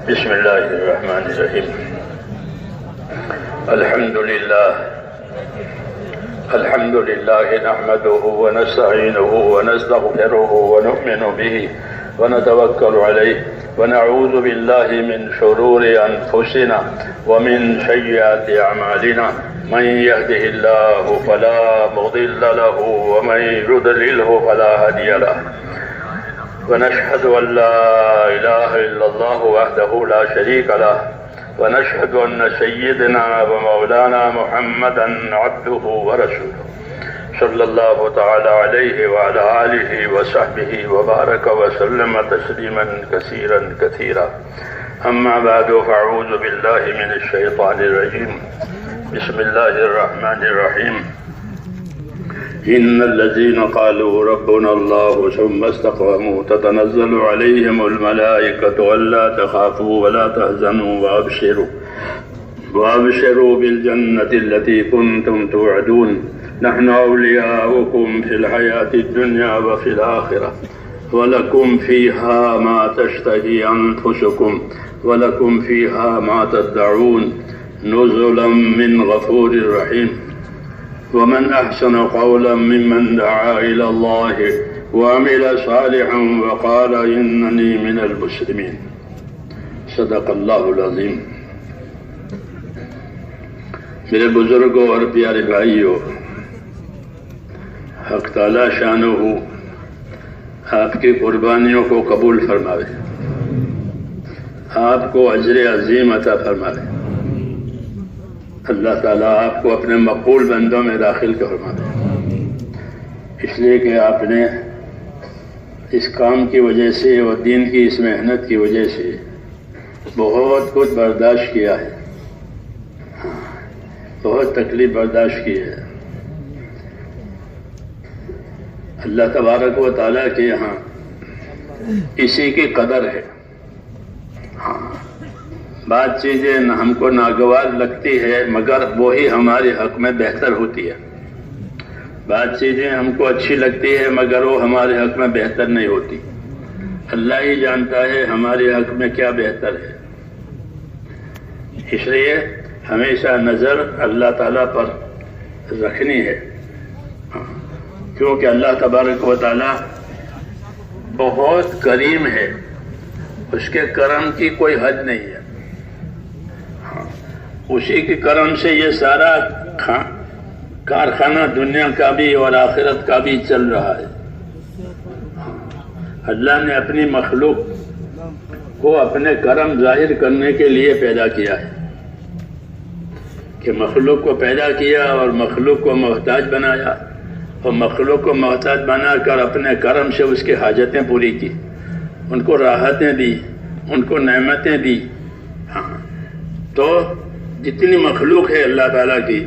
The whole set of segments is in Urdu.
بسم الله الرحمن الرحيم. الحمد لله نحمده ونستعينه ونستغفره ونؤمن به ونتوكل عليه ونعوذ بالله من شرور أنفسنا ومن سيئات أعمالنا. من يهده الله فلا مضل له ومن يضلله فلا هادي له. ونشهد أن لا إله إلا الله وحده لا شريك له ونشهد أن سيدنا ومولانا محمدا عبده ورسوله صلى الله تعالى عليه وعلى آله وصحبه وبارك وسلم تسليما كثيرا كثيرا. أما بعد فأعوذ بالله من الشيطان الرجيم. بسم الله الرحمن الرحيم. إن الذين قالوا ربنا الله ثم استقاموا تتنزل عليهم الملائكة ألا تخافوا ولا تحزنوا وأبشروا بالجنة التي كنتم توعدون. نحن أولياؤكم في الحياة الدنيا وفي الآخرة ولكم فيها ما تشتهي أنفسكم ولكم فيها ما تدعون نزلا من غفور رحيم. ومن أحسن قولا ممن دعا إلى الله وعمل صالحا وقال إنني من المسلمين. صدق اللہ العظیم. میرے بزرگوں اور پیارے بھائیوں، حق تعالی شانہ آپ کی قربانیوں کو قبول فرماوے، آپ کو اجر عظیم عطا فرماوے. اللہ تعالیٰ آپ کو اپنے مقبول بندوں میں داخل فرما دے، اس لیے کہ آپ نے اس کام کی وجہ سے اور دین کی اس محنت کی وجہ سے بہت کچھ برداشت کیا ہے، بہت تکلیف برداشت کی ہے. اللہ تبارک و تعالیٰ کے یہاں اسی کی قدر ہے. بعض چیزیں ہم کو ناگوار لگتی ہے مگر وہی ہمارے حق میں بہتر ہوتی ہے. بعض چیزیں ہم کو اچھی لگتی ہے مگر وہ ہمارے حق میں بہتر نہیں ہوتی. اللہ ہی جانتا ہے ہمارے حق میں کیا بہتر ہے. اس لیے ہمیشہ نظر اللہ تعالیٰ پر رکھنی ہے، کیونکہ اللہ تبارک و تعالیٰ بہت کریم ہے، اس کے کرم کی کوئی حد نہیں ہے. اسی کے کرم سے یہ سارا کارخانہ دنیا کا بھی اور آخرت کا بھی چل رہا ہے. اللہ نے اپنی مخلوق کو اپنے کرم ظاہر کرنے کے لیے پیدا کیا ہے، کہ مخلوق کو پیدا کیا اور مخلوق کو محتاج بنایا، اور مخلوق کو محتاج بنا کر اپنے کرم سے اس کی حاجتیں پوری کی، ان کو راحتیں دی، ان کو نعمتیں دی. تو جتنی مخلوق ہے اللہ تعالیٰ کی،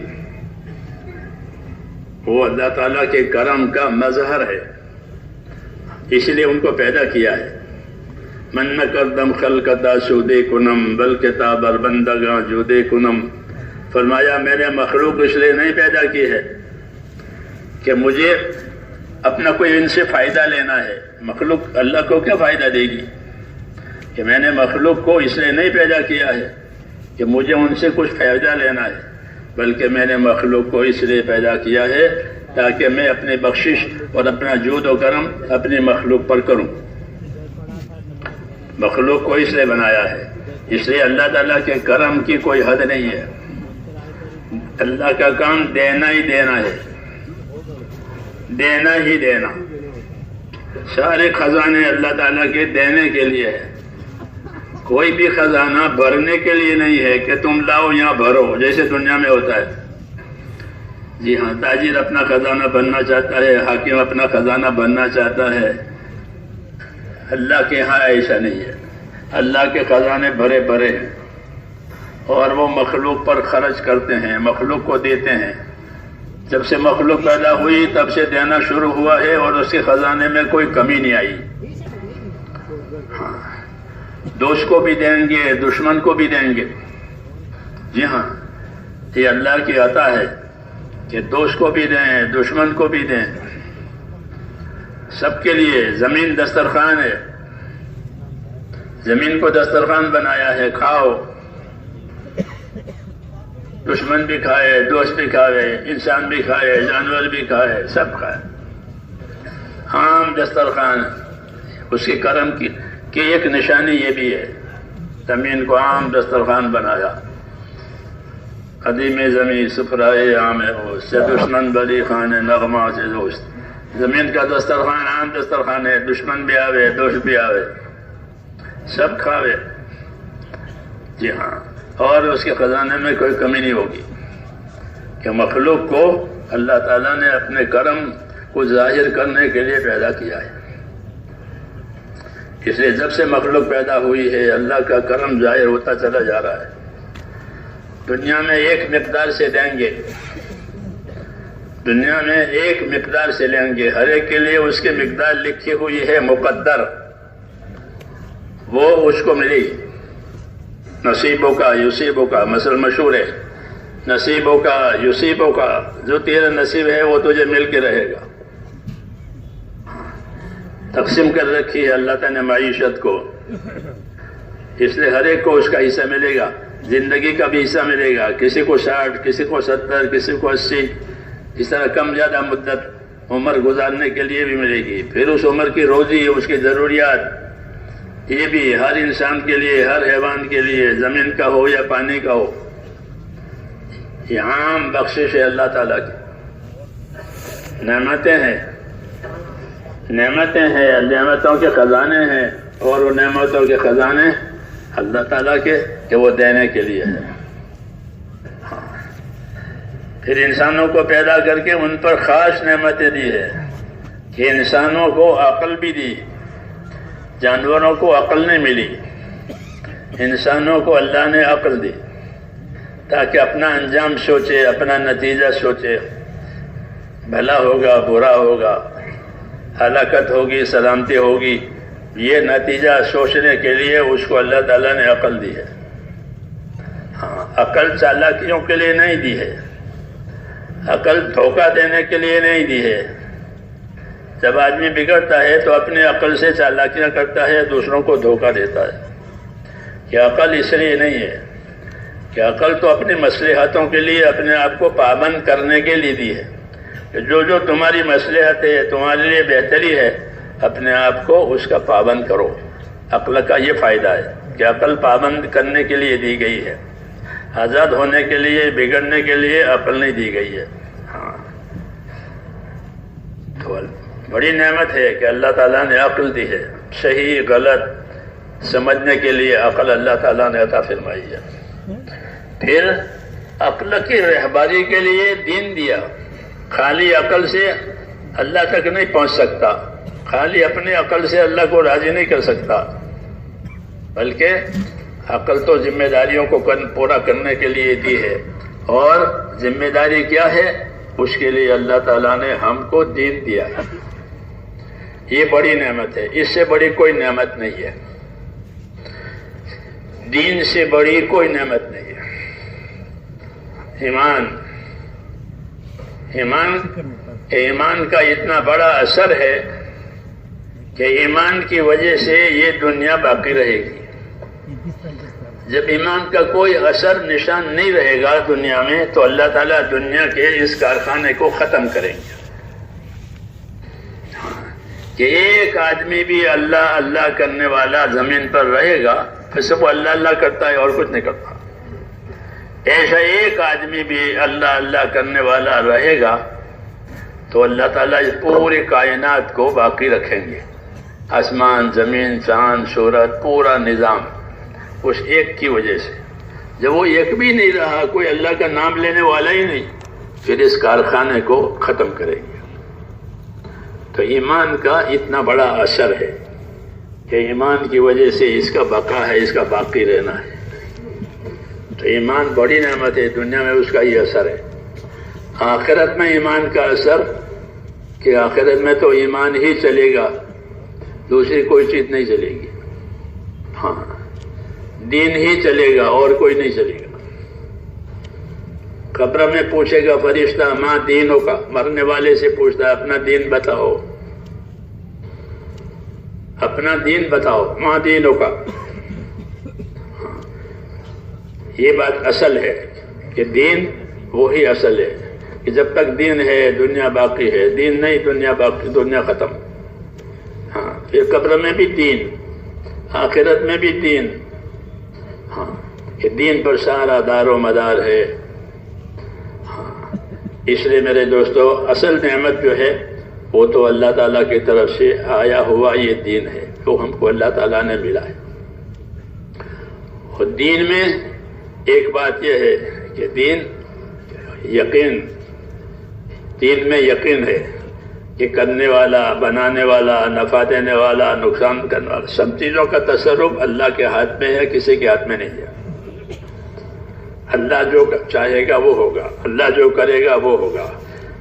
وہ اللہ تعالیٰ کے کرم کا مظہر ہے، اس لیے ان کو پیدا کیا ہے. من نقدم خلقتا سودے کنم بلکہ تابر بندگاں جودے کنم. فرمایا میں نے مخلوق اس لیے نہیں پیدا کی ہے کہ مجھے اپنا کوئی ان سے فائدہ لینا ہے. مخلوق اللہ کو کیا فائدہ دے گی؟ کہ میں نے مخلوق کو اس لیے نہیں پیدا کیا ہے کہ مجھے ان سے کچھ فائدہ لینا ہے، بلکہ میں نے مخلوق کو اس لیے پیدا کیا ہے تاکہ میں اپنی بخشش اور اپنا جود و کرم اپنی مخلوق پر کروں. مخلوق کو اس لیے بنایا ہے، اس لیے اللہ تعالیٰ کے کرم کی کوئی حد نہیں ہے. اللہ کا کام دینا ہی دینا ہے، دینا ہی دینا. سارے خزانے اللہ تعالیٰ کے دینے کے لیے ہے. کوئی بھی خزانہ بھرنے کے لیے نہیں ہے کہ تم لاؤ یہاں بھرو، جیسے دنیا میں ہوتا ہے. جی ہاں، تاجر اپنا خزانہ بننا چاہتا ہے، حاکم اپنا خزانہ بننا چاہتا ہے. اللہ کے ہاں ایسا نہیں ہے. اللہ کے خزانے بھرے بھرے ہیں اور وہ مخلوق پر خرچ کرتے ہیں، مخلوق کو دیتے ہیں. جب سے مخلوق پیدا ہوئی تب سے دینا شروع ہوا ہے اور اس کے خزانے میں کوئی کمی نہیں آئی. دوست کو بھی دیں گے، دشمن کو بھی دیں گے. جی ہاں، یہ اللہ کی عطا ہے کہ دوست کو بھی دیں، دشمن کو بھی دیں. سب کے لیے زمین دسترخوان ہے، زمین کو دسترخوان بنایا ہے، کھاؤ، دشمن بھی کھائے، دوست بھی کھائے، انسان بھی کھائے، جانور بھی کھائے، سب کھائے، عام دسترخوان۔ اس کے کرم کی ایک نشانی یہ بھی ہے، زمین کو عام دسترخوان بنایا۔ قدیم زمین سفرائے عام ہو، سے دشمن بلی خان نغمہ سے دوست۔ زمین کا دسترخوان عام دسترخوان ہے، دشمن بھی آوے، دوست بھی آوے، سب کھاوے۔ جی ہاں، اور اس کے خزانے میں کوئی کمی نہیں ہوگی کہ مخلوق کو اللہ تعالیٰ نے اپنے کرم کو ظاہر کرنے کے لیے پیدا کیا ہے۔ اس لیے جب سے مخلوق پیدا ہوئی ہے اللہ کا کرم ظاہر ہوتا چلا جا رہا ہے۔ دنیا میں ایک مقدار سے دیں گے، دنیا میں ایک مقدار سے لیں گے، ہر ایک کے لیے اس کی مقدار لکھی ہوئی ہے، مقدر، وہ اس کو ملی۔ نصیبوں کا یصیبوں کا مثل مشہور ہے، نصیبوں کا یصیبوں کا، جو تیرا نصیب ہے وہ تجھے مل کے رہے گا۔ تقسیم کر رکھی ہے اللہ تعالیٰ نے معیشت کو، اس لیے ہر ایک کو اس کا حصہ ملے گا، زندگی کا بھی حصہ ملے گا، کسی کو 60، کسی کو 70، کسی کو 80، اس طرح کم زیادہ مدت عمر گزارنے کے لیے بھی ملے گی۔ پھر اس عمر کی روزی، اس کی ضروریات، یہ بھی ہر انسان کے لیے، ہر حیوان کے لیے، زمین کا ہو یا پانی کا ہو، یہ عام بخشش ہے اللہ تعالیٰ کی۔ نعمتیں ہیں، نعمتیں ہیں، نعمتوں کے خزانے ہیں، اور وہ نعمتوں کے خزانے اللہ تعالیٰ کے کہ وہ دینے کے لیے ہے۔ پھر انسانوں کو پیدا کر کے ان پر خاص نعمتیں دی ہے کہ انسانوں کو عقل بھی دی، جانوروں کو عقل نہیں ملی، انسانوں کو اللہ نے عقل دی تاکہ اپنا انجام سوچے، اپنا نتیجہ سوچے، بھلا ہوگا برا ہوگا، ہلاکت ہوگی سلامتی ہوگی، یہ نتیجہ سوچنے کے لیے اس کو اللہ تعالیٰ نے عقل دی ہے۔ ہاں، عقل چالاکیوں کے لیے نہیں دی ہے، عقل دھوکہ دینے کے لیے نہیں دی ہے۔ جب آدمی بگڑتا ہے تو اپنی عقل سے چالاکیاں کرتا ہے، دوسروں کو دھوکہ دیتا ہے۔ کہ عقل اس لیے نہیں ہے کہ عقل تو اپنی مصلحتوں کے لیے اپنے آپ کو پابند کرنے کے لیے دی ہے کہ جو تمہاری مصلحت ہے، تمہارے لیے بہتری ہے، اپنے آپ کو اس کا پابند کرو۔ عقل کا یہ فائدہ ہے کہ عقل پابند کرنے کے لیے دی گئی ہے، آزاد ہونے کے لیے، بگڑنے کے لیے عقل نہیں دی گئی ہے۔ ہاں، تو بڑی نعمت ہے کہ اللہ تعالیٰ نے عقل دی ہے، صحیح غلط سمجھنے کے لیے عقل اللہ تعالیٰ نے عطا فرمائی ہے۔ پھر عقل کی رہبری کے لیے دین دیا۔ خالی عقل سے اللہ تک نہیں پہنچ سکتا، خالی اپنی عقل سے اللہ کو راضی نہیں کر سکتا، بلکہ عقل تو ذمہ داریوں کو پورا کرنے کے لیے دی ہے، اور ذمہ داری کیا ہے؟ اس کے لیے اللہ تعالیٰ نے ہم کو دین دیا ہے۔ یہ بڑی نعمت ہے، اس سے بڑی کوئی نعمت نہیں ہے، دین سے بڑی کوئی نعمت نہیں ہے۔ ایمان کا اتنا بڑا اثر ہے کہ ایمان کی وجہ سے یہ دنیا باقی رہے گی۔ جب ایمان کا کوئی اثر نشان نہیں رہے گا دنیا میں تو اللہ تعالیٰ دنیا کے اس کارخانے کو ختم کریں گے کہ ایک آدمی بھی اللہ اللہ کرنے والا زمین پر رہے گا، پھر سب اللہ اللہ کرتا ہے اور کچھ نہیں کرتا۔ ایسا ایک آدمی بھی اللہ اللہ کرنے والا رہے گا تو اللہ تعالیٰ اس پوری کائنات کو باقی رکھیں گے، آسمان، زمین، چاند، سورج، پورا نظام اس ایک کی وجہ سے۔ جب وہ ایک بھی نہیں رہا، کوئی اللہ کا نام لینے والا ہی نہیں، پھر اس کارخانے کو ختم کریں گے۔ تو ایمان کا اتنا بڑا اثر ہے کہ ایمان کی وجہ سے اس کا بقا ہے، اس کا باقی رہنا ہے۔ تو ایمان بڑی نعمت ہے، دنیا میں اس کا یہ اثر ہے۔ آخرت میں ایمان کا اثر کہ آخرت میں تو ایمان ہی چلے گا، دوسری کوئی چیز نہیں چلے گی۔ ہاں، دین ہی چلے گا اور کوئی نہیں چلے گا۔ قبر میں پوچھے گا فرشتہ ماں دینوں کا، مرنے والے سے پوچھتا ہے اپنا دین بتاؤ، اپنا دین بتاؤ، ماں دینوں کا، یہ بات اصل ہے کہ دین وہی اصل ہے کہ جب تک دین ہے دنیا باقی ہے، دین نہیں دنیا باقی، دنیا ختم۔ ہاں، پھر قبر میں بھی دین، آخرت میں بھی دین۔ ہاں، کہ دین پر سارا دار و مدار ہے۔ ہاں، اس لیے میرے دوستو اصل نعمت جو ہے وہ تو اللہ تعالیٰ کی طرف سے آیا ہوا یہ دین ہے، وہ ہم کو اللہ تعالیٰ نے ملا ہے۔ اور دین میں ایک بات یہ ہے کہ دین میں یقین ہے کہ کرنے والا، بنانے والا، نفع دینے والا، نقصان کرنے والا، سب چیزوں کا تصرف اللہ کے ہاتھ میں ہے، کسی کے ہاتھ میں نہیں ہے۔ اللہ جو چاہے گا وہ ہوگا، اللہ جو کرے گا وہ ہوگا۔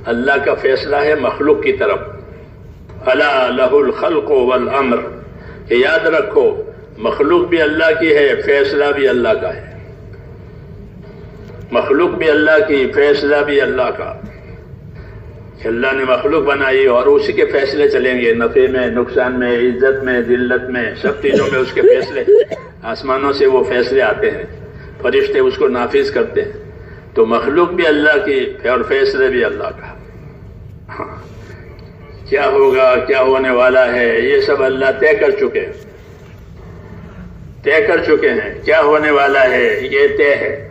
اللہ کا فیصلہ ہے مخلوق کی طرف، الا لہ الخلق والامر، کہ یاد رکھو مخلوق بھی اللہ کی ہے، فیصلہ بھی اللہ کا ہے۔ مخلوق بھی اللہ کی، فیصلہ بھی اللہ کا۔ کہ اللہ نے مخلوق بنائی اور اسی کے فیصلے چلیں گے، نفع میں، نقصان میں، عزت میں، ذلت میں، سب چیزوں میں اس کے فیصلے۔ آسمانوں سے وہ فیصلے آتے ہیں، فرشتے اس کو نافذ کرتے ہیں۔ تو مخلوق بھی اللہ کی اور فیصلے بھی اللہ کا۔ ہاں، کیا ہوگا، کیا ہونے والا ہے، یہ سب اللہ طے کر چکے ہیں۔ کیا ہونے والا ہے یہ طے ہے،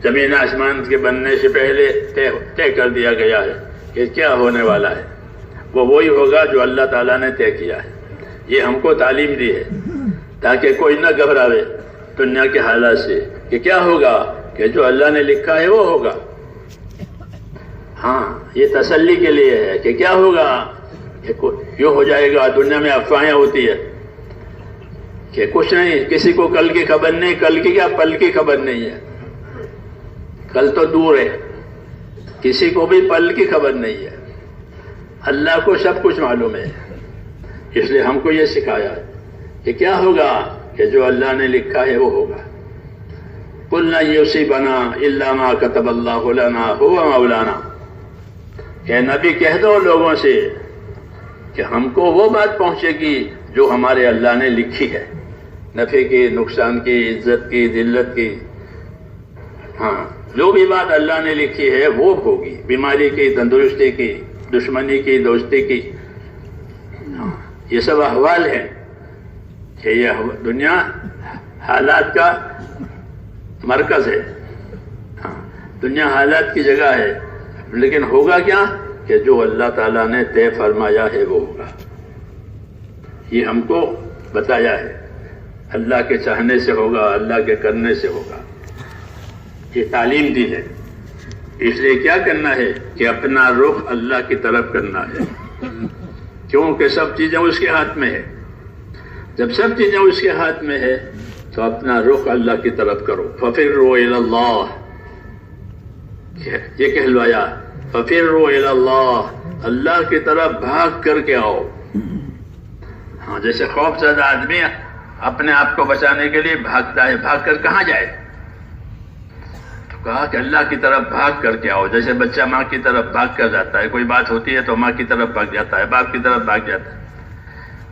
زمین آسمان کے بننے سے پہلے طے کر دیا گیا ہے کہ کیا ہونے والا ہے، وہ وہی ہوگا جو اللہ تعالیٰ نے طے کیا ہے۔ یہ ہم کو تعلیم دی ہے تاکہ کوئی نہ گھبراوے دنیا کے حالات سے کہ کیا ہوگا، کہ جو اللہ نے لکھا ہے وہ ہوگا۔ ہاں، یہ تسلی کے لیے ہے کہ کیا ہوگا، کہ یوں ہو جائے گا۔ دنیا میں افواہیں ہوتی ہے کہ کچھ نہیں، کسی کو کل کی خبر نہیں، کل کی کیا پل کی خبر نہیں ہے، کل تو دور ہے، کسی کو بھی پل کی خبر نہیں ہے۔ اللہ کو سب کچھ معلوم ہے، اس لیے ہم کو یہ سکھایا ہے کہ کیا ہوگا، کہ جو اللہ نے لکھا ہے وہ ہوگا۔ قُلْ لَن يُصِيبَنَا إِلَّا مَا كَتَبَ اللَّهُ لَنَا هُوَ مَوْلَانَا، کہ نبی کہہ دو لوگوں سے کہ ہم کو وہ بات پہنچے گی جو ہمارے اللہ نے لکھی ہے، نفع کی، نقصان کی، عزت کی، ذلت کی۔ ہاں، جو بھی بات اللہ نے لکھی ہے وہ ہوگی، بیماری کی، تندرستی کی، دشمنی کی، دوستی کی۔ یہ سب احوال ہیں کہ یہ دنیا حالات کا مرکز ہے۔ ہاں، دنیا حالات کی جگہ ہے، لیکن ہوگا کیا، کہ جو اللہ تعالیٰ نے طے فرمایا ہے وہ ہوگا۔ یہ ہم کو بتایا ہے، اللہ کے چاہنے سے ہوگا، اللہ کے کرنے سے ہوگا، یہ تعلیم دی ہے۔ اس لیے کیا کرنا ہے کہ اپنا رخ اللہ کی طرف کرنا ہے، کیونکہ سب چیزیں اس کے ہاتھ میں ہے۔ جب سب چیزیں اس کے ہاتھ میں ہے تو اپنا رخ اللہ کی طرف کرو۔ فَفِرُّوا إِلَى اللَّهِ، یہ کہلوایا، فَفِرُّوا إِلَى اللَّهِ، اللہ کی طرف بھاگ کر کے آؤ۔ ہاں، جیسے خوف زدہ آدمی اپنے آپ کو بچانے کے لیے بھاگتا ہے، بھاگ کر کہاں جائے؟ تو کہا کہ اللہ کی طرف بھاگ کر کے آؤ۔ جیسے بچہ ماں کی طرف بھاگ کر جاتا ہے، کوئی بات ہوتی ہے تو ماں کی طرف بھاگ جاتا ہے، باپ کی طرف بھاگ جاتا ہے،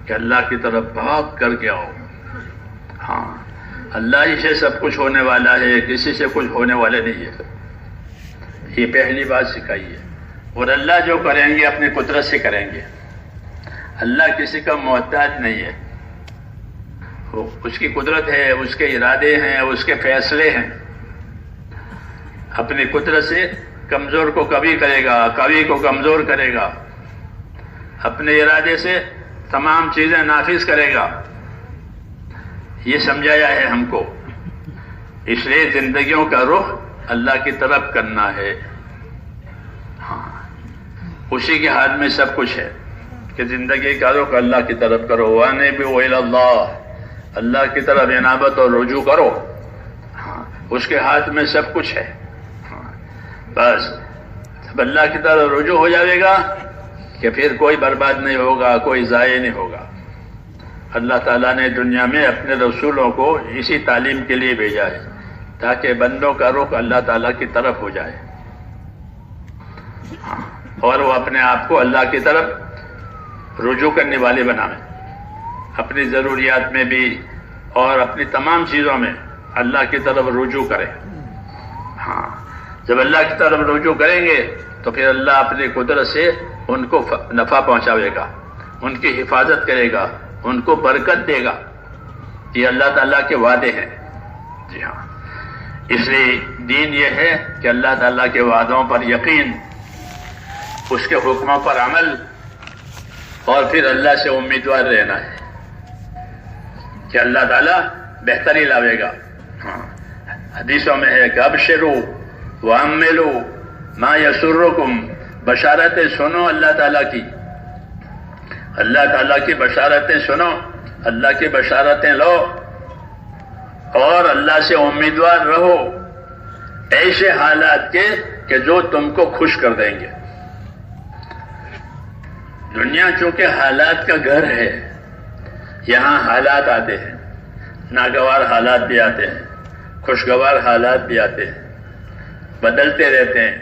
کہ اللہ کی طرف بھاگ کر کے آؤ۔ ہاں، اللہ ہی سے سب کچھ ہونے والا ہے، کسی سے کچھ ہونے والے نہیں ہے۔ یہ پہلی بات سکھائی ہے۔ اور اللہ جو کریں گے اپنی قدرت سے کریں گے، اللہ کسی کا محتاج نہیں ہے، اس کی قدرت ہے، اس کے ارادے ہیں، اس کے فیصلے ہیں۔ اپنی قدرت سے کمزور کو قوی کرے گا، قوی کو کمزور کرے گا، اپنے ارادے سے تمام چیزیں نافذ کرے گا۔ یہ سمجھایا ہے ہم کو۔ اس لیے زندگیوں کا رخ اللہ کی طرف کرنا ہے۔ ہاں، اسی کے ہاتھ میں سب کچھ ہے کہ زندگی کا رخ اللہ کی طرف کرو۔ وَأَنِيبُوا إِلَى اللَّهِ، اللہ کی طرف انابت اور رجوع کرو۔ ہاں، اس کے ہاتھ میں سب کچھ ہے۔ ہاں، بس جب اللہ کی طرف رجوع ہو جائے گا کہ پھر کوئی برباد نہیں ہوگا، کوئی ضائع نہیں ہوگا۔ اللہ تعالیٰ نے دنیا میں اپنے رسولوں کو اسی تعلیم کے لیے بھیجا ہے تاکہ بندوں کا رخ اللہ تعالیٰ کی طرف ہو جائے اور وہ اپنے آپ کو اللہ کی طرف رجوع کرنے والے بنائیں، اپنی ضروریات میں بھی اور اپنی تمام چیزوں میں اللہ کی طرف رجوع کریں. ہاں، جب اللہ کی طرف رجوع کریں گے تو پھر اللہ اپنی قدرت سے ان کو نفع پہنچاوے گا، ان کی حفاظت کرے گا، ان کو برکت دے گا. یہ اللہ تعالیٰ کے وعدے ہیں. جی ہاں، اس لیے دین یہ ہے کہ اللہ تعالیٰ کے وعدوں پر یقین، اس کے حکموں پر عمل، اور پھر اللہ سے امیدوار رہنا ہے کہ اللہ تعالیٰ بہتری لاوے گا. ہاں، حدیثوں میں ہے کہ ابشروا واملوا ما یسرکم، بشارتیں سنو اللہ تعالیٰ کی، اللہ تعالیٰ کی بشارتیں سنو، اللہ کی بشارتیں لو، اور اللہ سے امیدوار رہو ایسے حالات کے کہ جو تم کو خوش کر دیں گے. دنیا چونکہ حالات کا گھر ہے، یہاں حالات آتے ہیں، ناگوار حالات بھی آتے ہیں، خوشگوار حالات بھی آتے ہیں، بدلتے رہتے ہیں.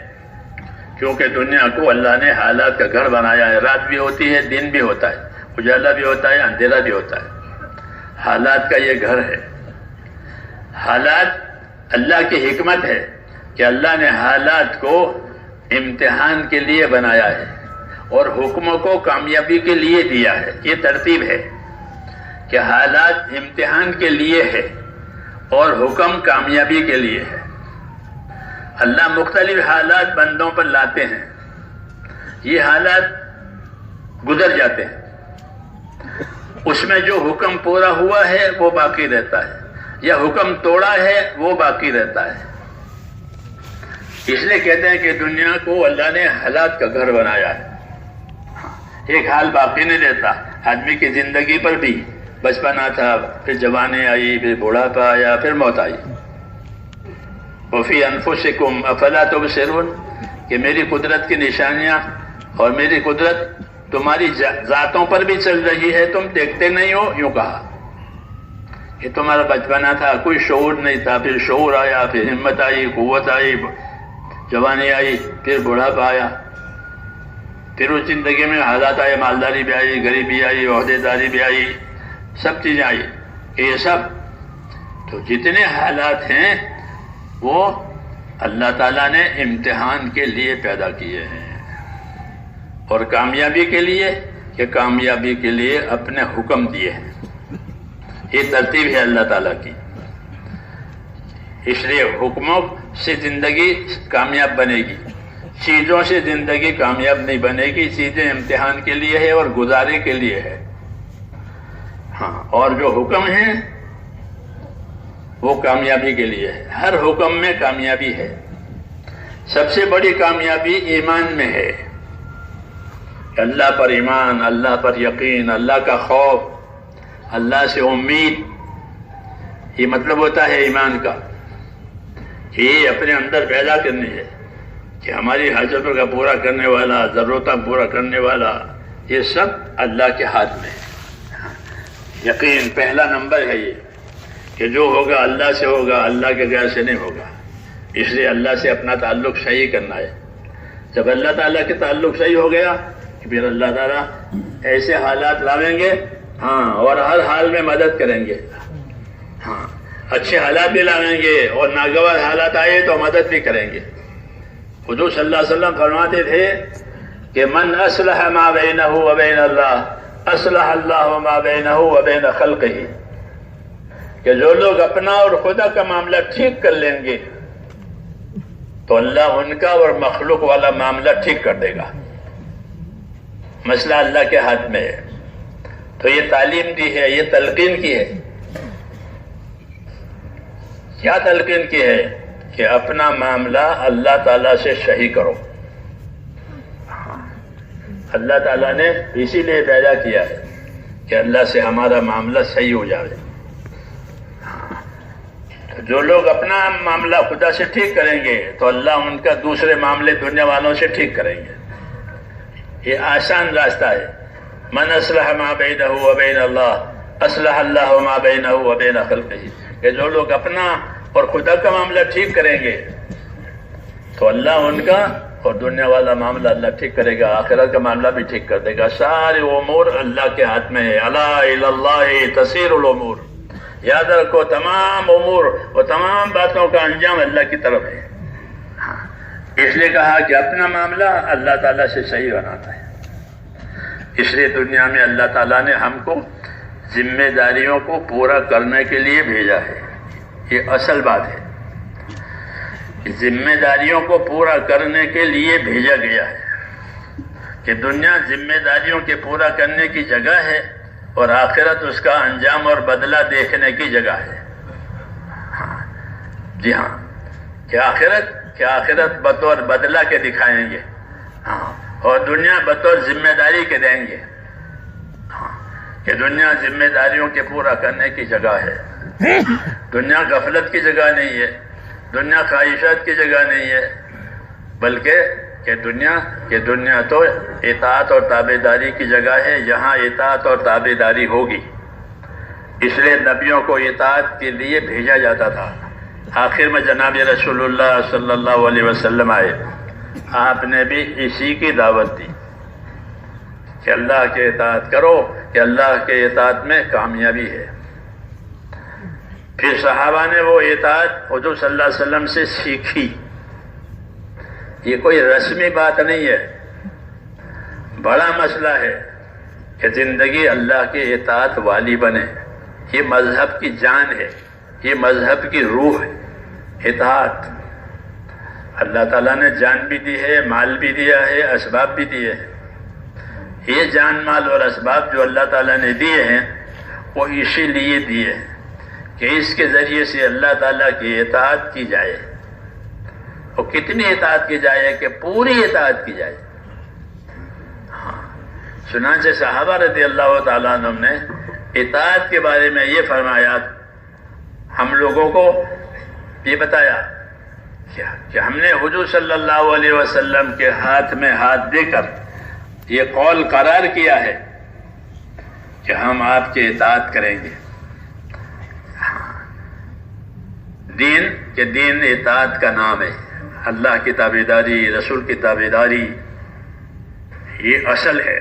کیونکہ دنیا کو اللہ نے حالات کا گھر بنایا ہے. رات بھی ہوتی ہے، دن بھی ہوتا ہے، اجالا بھی ہوتا ہے، اندھیرا بھی ہوتا ہے. حالات کا یہ گھر ہے. حالات اللہ کی حکمت ہے کہ اللہ نے حالات کو امتحان کے لیے بنایا ہے اور حکموں کو کامیابی کے لیے دیا ہے. یہ ترتیب ہے کہ حالات امتحان کے لیے ہے اور حکم کامیابی کے لیے ہے. اللہ مختلف حالات بندوں پر لاتے ہیں، یہ حالات گزر جاتے ہیں، اس میں جو حکم پورا ہوا ہے وہ باقی رہتا ہے، یا حکم توڑا ہے وہ باقی رہتا ہے. اس لیے کہتے ہیں کہ دنیا کو اللہ نے حالات کا گھر بنایا ہے. ایک حال باقی نہیں رہتا. آدمی کی زندگی پر بھی بچپنا تھا، پھر جوانی آئی، پھر بوڑھاپا آیا، پھر موت آئی. وفی انفسکم افلا تبصرون، کہ میری قدرت کی نشانیاں اور میری قدرت تمہاری ذاتوں پر بھی چل رہی ہے، تم دیکھتے نہیں ہو. یوں کہا کہ تمہارا بچپنا تھا، کوئی شعور نہیں تھا، پھر شعور آیا، پھر ہمت آئی، قوت آئی، جوانی آئی، پھر بوڑھاپا آیا، پھر اس زندگی میں حالات آئے، مالداری بھی آئی، غریبی آئی، عہدے داری بھی آئی، سب چیزیں آئی. یہ سب تو جتنے حالات ہیں وہ اللہ تعالیٰ نے امتحان کے لیے پیدا کیے ہیں، اور کامیابی کے لیے، کہ کامیابی کے لیے اپنے حکم دیے ہیں. یہ ترتیب ہے اللہ تعالیٰ کی. اس لیے حکموں سے زندگی کامیاب بنے گی، چیزوں سے زندگی کامیاب نہیں بنے گی. چیزیں امتحان کے لیے ہے اور گزارے کے لیے ہے. ہاں، اور جو حکم ہیں وہ کامیابی کے لیے ہے. ہر حکم میں کامیابی ہے. سب سے بڑی کامیابی ایمان میں ہے. اللہ پر ایمان، اللہ پر یقین، اللہ کا خوف، اللہ سے امید. یہ مطلب ہوتا ہے ایمان کا، کہ یہ اپنے اندر پیدا کرنی ہے کہ ہماری حاجتوں کا پورا کرنے والا، ضرورتیں پورا کرنے والا، یہ سب اللہ کے ہاتھ میں ہے. یقین پہلا نمبر ہے یہ، کہ جو ہوگا اللہ سے ہوگا، اللہ کے غیر سے نہیں ہوگا. اس لیے اللہ سے اپنا تعلق صحیح کرنا ہے. جب اللہ تعالیٰ کے تعلق صحیح ہو گیا پھر اللہ تعالیٰ ایسے حالات لاویں گے، ہاں، اور ہر حال میں مدد کریں گے. ہاں، اچھے حالات بھی لاویں گے اور ناگوار حالات آئے تو مدد بھی کریں گے. حضور صلی اللہ علیہ وسلم فرماتے تھے کہ من اصلح ما بینہ و بین اللہ اصلح اللہ ما بینہ و بین خلقہ، کہ جو لوگ اپنا اور خدا کا معاملہ ٹھیک کر لیں گے تو اللہ ان کا اور مخلوق والا معاملہ ٹھیک کر دے گا. مسئلہ اللہ کے ہاتھ میں ہے. تو یہ تعلیم دی ہے، یہ تلقین کی ہے. کیا تلقین کی ہے؟ کہ اپنا معاملہ اللہ تعالیٰ سے صحیح کرو. اللہ تعالیٰ نے اسی لیے پیدا کیا ہے کہ اللہ سے ہمارا معاملہ صحیح ہو جائے. جو لوگ اپنا معاملہ خدا سے ٹھیک کریں گے تو اللہ ان کا دوسرے معاملے دنیا والوں سے ٹھیک کریں گے. یہ آسان راستہ ہے. من اصلح ما بینہ و بین اللہ اصلح اللہ ما بینہ و بین خلقہ، کہ جو لوگ اپنا اور خدا کا معاملہ ٹھیک کریں گے تو اللہ ان کا اور دنیا والا معاملہ اللہ ٹھیک کرے گا، آخرت کا معاملہ بھی ٹھیک کر دے گا. سارے امور اللہ کے ہاتھ میں ہے. الا الی اللہ تسیر الامور، یاد رکھو تمام امور اور تمام باتوں کا انجام اللہ کی طرف ہے. اس لیے کہا کہ اپنا معاملہ اللہ تعالیٰ سے صحیح بناتا ہے. اس لیے دنیا میں اللہ تعالیٰ نے ہم کو ذمہ داریوں کو پورا کرنے کے لیے بھیجا ہے. یہ اصل بات ہے. ذمہ داریوں کو پورا کرنے کے لیے بھیجا گیا ہے کہ دنیا ذمہ داریوں کے پورا کرنے کی جگہ ہے اور آخرت اس کا انجام اور بدلہ دیکھنے کی جگہ ہے. جی ہاں کہ آخرت بطور بدلہ کے دکھائیں گے اور دنیا بطور ذمہ داری کے دیں گے. کہ دنیا ذمہ داریوں کے پورا کرنے کی جگہ ہے. دنیا غفلت کی جگہ نہیں ہے, دنیا خواہشات کی جگہ نہیں ہے, بلکہ کہ دنیا تو اطاعت اور تابعداری کی جگہ ہے. یہاں اطاعت اور تابعداری ہوگی. اس لیے نبیوں کو اطاعت کے لیے بھیجا جاتا تھا. آخر میں جناب رسول اللہ صلی اللہ علیہ وسلم آئے. آپ نے بھی اسی کی دعوت دی کہ اللہ کے اطاعت کرو, کہ اللہ کے اطاعت میں کامیابی ہے. پھر صحابہ نے وہ اطاعت حضور صلی اللہ علیہ وسلم سے سیکھی. یہ کوئی رسمی بات نہیں ہے, بڑا مسئلہ ہے کہ زندگی اللہ کے اطاعت والی بنے. یہ مذہب کی جان ہے, یہ مذہب کی روح ہے. اطاعت اللہ تعالیٰ نے جان بھی دی ہے, مال بھی دیا ہے, اسباب بھی دیے ہیں. یہ جان, مال اور اسباب جو اللہ تعالیٰ نے دیے ہیں وہ اسی لیے دیے ہیں کہ اس کے ذریعے سے اللہ تعالیٰ کی اطاعت کی جائے. اور کتنی اطاعت کی جائے کہ پوری اطاعت کی جائے. چنانچہ صحابہ رضی اللہ تعالیٰ عنہ نے اطاعت کے بارے میں یہ فرمایا, ہم لوگوں کو یہ بتایا کہ ہم نے حضور صلی اللہ علیہ وسلم کے ہاتھ میں ہاتھ دے کر یہ قول قرار کیا ہے کہ ہم آپ کی اطاعت کریں گے. دین اطاعت کا نام ہے. اللہ کی تابعداری, رسول کی تابعداری, یہ اصل ہے.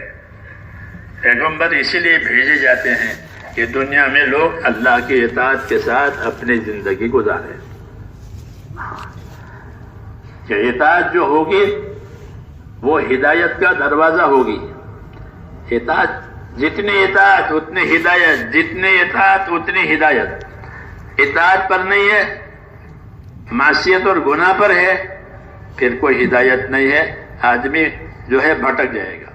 پیغمبر اسی لیے بھیجے جاتے ہیں کہ دنیا میں لوگ اللہ کی اطاعت کے ساتھ اپنی زندگی گزاریں. کہ اطاعت جو ہوگی وہ ہدایت کا دروازہ ہوگی. جتنی اطاعت اتنی ہدایت, جتنی اطاعت اتنی ہدایت. اطاعت پر نہیں ہے, معصیت اور گناہ پر ہے, پھر کوئی ہدایت نہیں ہے. آدمی جو ہے بھٹک جائے گا.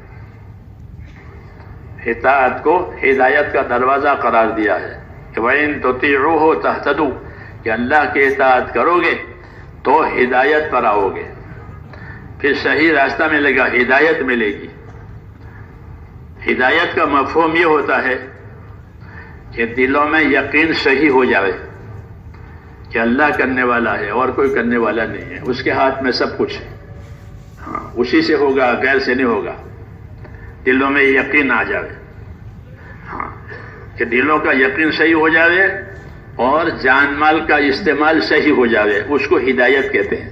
اطاعت کو ہدایت کا دروازہ قرار دیا ہے کہ وَإِن تُطِيعُوهُ تَهْتَدُوا, کہ اللہ کی اطاعت کرو گے تو ہدایت پر آؤ گے, پھر صحیح راستہ ملے گا, ہدایت ملے گی. ہدایت کا مفہوم یہ ہوتا ہے کہ دلوں میں یقین صحیح ہو جائے کہ اللہ کرنے والا ہے اور کوئی کرنے والا نہیں ہے, اس کے ہاتھ میں سب کچھ ہے. اسی سے ہوگا, غیر سے نہیں ہوگا. دلوں میں یقین آ جائے, کہ دلوں کا یقین صحیح ہو جائے اور جان مال کا استعمال صحیح ہو جائے, اس کو ہدایت کہتے ہیں.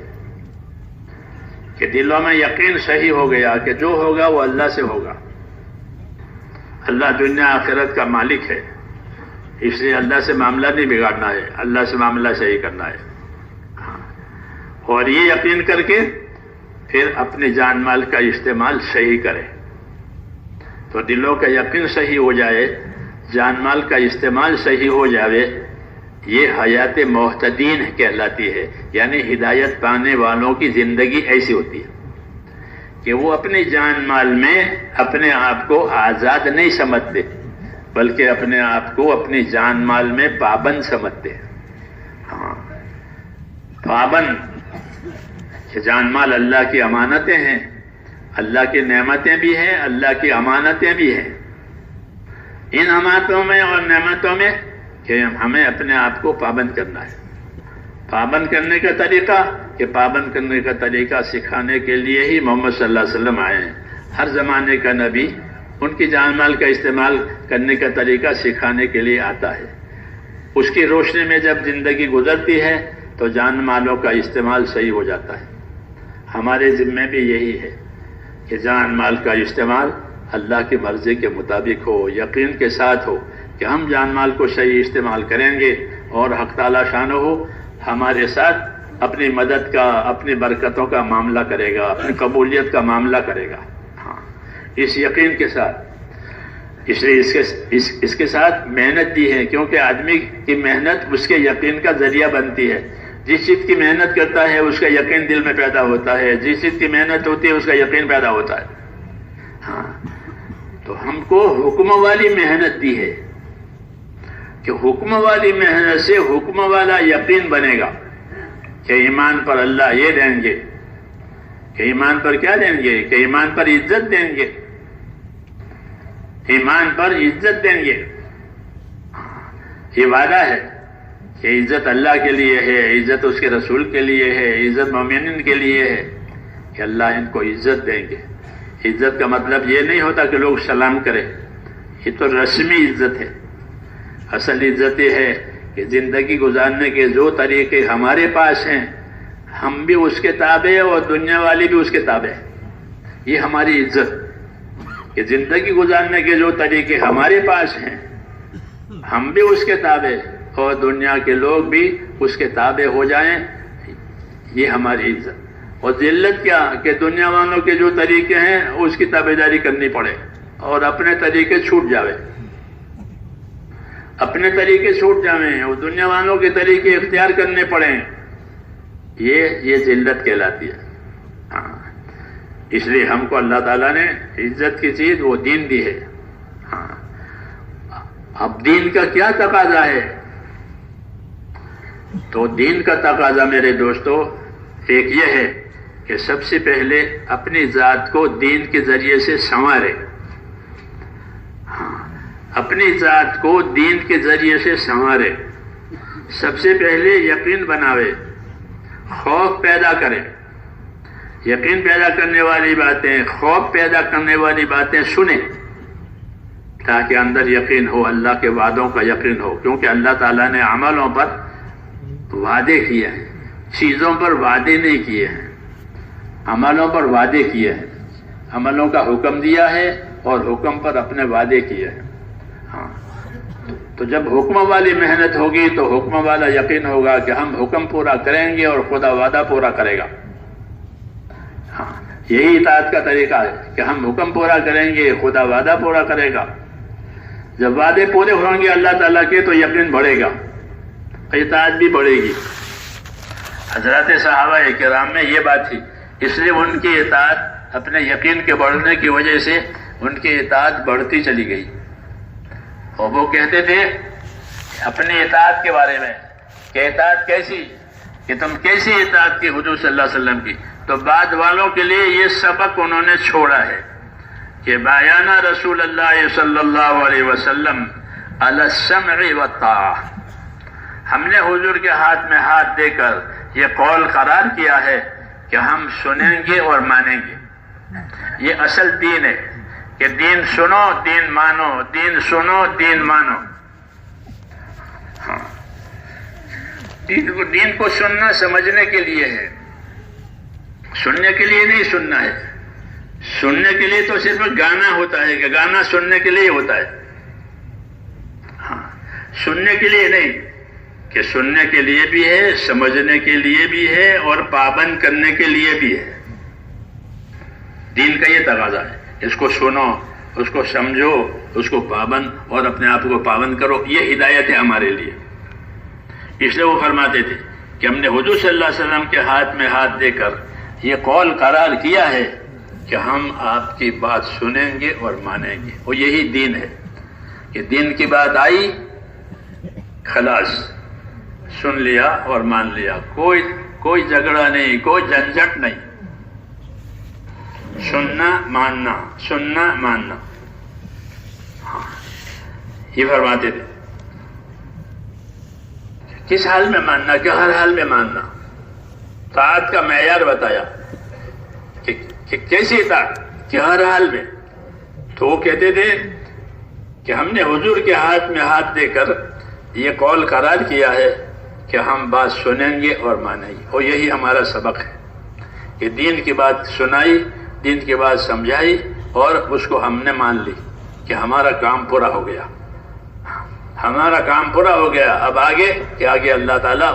کہ دلوں میں یقین صحیح ہو گیا کہ جو ہوگا وہ اللہ سے ہوگا. اللہ دنیا آخرت کا مالک ہے, اس لیے اللہ سے معاملہ نہیں بگاڑنا ہے, اللہ سے معاملہ صحیح کرنا ہے. اور یہ یقین کر کے پھر اپنے جان مال کا استعمال صحیح کرے. تو دلوں کا یقین صحیح ہو جائے, جان مال کا استعمال صحیح ہو جائے, یہ حیات محتدین کہلاتی ہے. یعنی ہدایت پانے والوں کی زندگی ایسی ہوتی ہے کہ وہ اپنے جان مال میں اپنے آپ کو آزاد نہیں سمجھتے, بلکہ اپنے آپ کو اپنی جان مال میں پابند سمجھتے. پابند کہ جان مال اللہ کی امانتیں ہیں, اللہ کی نعمتیں بھی ہیں, اللہ کی امانتیں بھی ہیں. ان امانتوں میں اور نعمتوں میں کہ ہمیں اپنے آپ کو پابند کرنا ہے. پابند کرنے کا طریقہ, کہ پابند کرنے کا طریقہ سکھانے کے لیے ہی محمد صلی اللہ علیہ وسلم آئے ہیں. ہر زمانے کا نبی ان کی جان مال کا استعمال کرنے کا طریقہ سکھانے کے لیے آتا ہے. اس کی روشنی میں جب زندگی گزرتی ہے تو جان مالوں کا استعمال صحیح ہو جاتا ہے. ہمارے ذمے بھی یہی ہے کہ جان مال کا استعمال اللہ کی مرضی کے مطابق ہو, یقین کے ساتھ ہو, کہ ہم جان مال کو صحیح استعمال کریں گے اور حق تعالی شانہ ہمارے ساتھ اپنی مدد کا، اپنی برکتوں کا معاملہ کرے گا، اپنی قبولیت کا معاملہ کرے گا۔ ہاں، اس یقین کے ساتھ، اس لیے اس کے ساتھ محنت دی ہے، کیونکہ آدمی کی محنت اس کے یقین کا ذریعہ بنتی ہے۔ جس چیز کی محنت کرتا ہے اس کا یقین دل میں پیدا ہوتا ہے، جس چیز کی محنت ہوتی ہے اس کا یقین پیدا ہوتا ہے۔ ہاں، تو ہم کو حکم والی محنت دی ہے کہ حکم والی محنت سے حکم والا یقین بنے گا کہ ایمان پر اللہ یہ دیں گے، کہ ایمان پر کیا دیں گے، کہ ایمان پر عزت دیں گے، ایمان پر عزت دیں گے۔ یہ وعدہ ہے کہ عزت اللہ کے لیے ہے، عزت اس کے رسول کے لیے ہے، عزت مومنین کے لیے ہے کہ اللہ ان کو عزت دیں گے۔ عزت کا مطلب یہ نہیں ہوتا کہ لوگ سلام کریں، یہ تو رسمی عزت ہے۔ اصل عزت یہ ہے کہ زندگی گزارنے کے جو طریقے ہمارے پاس ہیں ہم بھی اس کے تابع اور دنیا والی بھی اس کے تابع، یہ ہماری عزت کہ زندگی گزارنے کے جو طریقے ہمارے پاس ہیں ہم بھی اس کے تابع اور دنیا کے لوگ بھی اس کے تابع ہو جائیں، یہ ہماری عزت۔ اور ذلت کیا کہ دنیا والوں کے جو طریقے ہیں اس کی تابعداری کرنی پڑے اور اپنے طریقے چھوٹ جاوے، اپنے طریقے چھوٹ جاویں اور دنیا والوں کے طریقے اختیار کرنے پڑیں، یہ ذلت کہلاتی ہے۔ ہاں، اس لیے ہم کو اللہ تعالیٰ نے عزت کی چیز وہ دین دی ہے۔ ہاں، اب دین کا کیا تقاضا ہے؟ تو دین کا تقاضا میرے دوستو ایک یہ ہے کہ سب سے پہلے اپنی ذات کو دین کے ذریعے سے سنوارے۔ ہاں، اپنی ذات کو دین کے ذریعے سے سنوارے، سب سے پہلے یقین بناوے، خوف پیدا کرے۔ یقین پیدا کرنے والی باتیں، خوف پیدا کرنے والی باتیں سنیں تاکہ اندر یقین ہو، اللہ کے وعدوں کا یقین ہو، کیونکہ اللہ تعالیٰ نے عملوں پر وعدے کیے ہیں، چیزوں پر وعدے نہیں کیے ہیں، عملوں پر وعدے کیے ہیں، عملوں کا حکم دیا ہے اور حکم پر اپنے وعدے کیے ہیں۔ ہاں، تو جب حکم والی محنت ہوگی تو حکم والا یقین ہوگا کہ ہم حکم پورا کریں گے اور خدا وعدہ پورا کرے گا۔ ہاں، یہی اطاعت کا طریقہ ہے کہ ہم حکم پورا کریں گے، خدا وعدہ پورا کرے گا۔ جب وعدے پورے ہوں گے اللہ تعالیٰ کے تو یقین بڑھے گا، اطاعت بھی بڑھے گی۔ حضرات صحابہ کرام میں یہ بات تھی، اس لیے ان کی اطاعت اپنے یقین کے بڑھنے کی وجہ سے ان کی اطاعت بڑھتی چلی گئی۔ اور وہ کہتے تھے اپنی اطاعت کے بارے میں کہ اطاعت کیسی، کہ تم کیسی اطاعت کی حضور صلی اللہ علیہ وسلم کی؟ تو بعد والوں کے لیے یہ سبق انہوں نے چھوڑا ہے کہ بایانہ رسول اللہ صلی اللہ علیہ وسلم علی السمع والطاعہ، ہم نے حضور کے ہاتھ میں ہاتھ دے کر یہ قول قرار کیا ہے کہ ہم سنیں گے اور مانیں گے۔ یہ اصل دین ہے کہ دین سنو دین مانو، دین سنو دین مانو۔ ہاں، دین کو سننا سمجھنے کے لیے ہے، سننے کے لیے نہیں سننا ہے۔ سننے کے لیے تو صرف گانا ہوتا ہے کہ گانا سننے کے لیے ہوتا ہے۔ ہاں، سننے کے لیے نہیں، کہ سننے کے لیے بھی ہے، سمجھنے کے لیے بھی ہے اور پابند کرنے کے لیے بھی ہے۔ دین کا یہ تقاضا ہے، اس کو سنو، اس کو سمجھو، اس کو پابند اور اپنے آپ کو پابند کرو، یہ ہدایت ہے ہمارے لیے۔ اس لیے وہ فرماتے تھے کہ ہم نے حضور صلی اللہ علیہ وسلم کے ہاتھ میں ہاتھ دے کر یہ قول قرار کیا ہے کہ ہم آپ کی بات سنیں گے اور مانیں گے، اور یہی دین ہے کہ دین کی بات آئی خلاص سن لیا اور مان لیا، کوئی جھگڑا نہیں، کوئی جھنجھٹ نہیں، سننا ماننا، سننا ماننا۔ ہاں، یہ فرماتے تھے کس حال میں ماننا، کہ ہر حال میں ماننا۔ طاعت کا معیار بتایا کہ کیسی اطاعت، کہ ہر حال میں۔ تو وہ کہتے تھے کہ ہم نے حضور کے ہاتھ میں ہاتھ دے کر یہ قول قرار کیا ہے کہ ہم بات سنیں گے اور مانیں گے، اور یہی ہمارا سبق ہے کہ دین کی بات سنائی، دین کی بات سمجھائی اور اس کو ہم نے مان لی کہ ہمارا کام پورا ہو گیا۔ ہمارا کام پورا ہو گیا، اب آگے کہ آگے اللہ تعالیٰ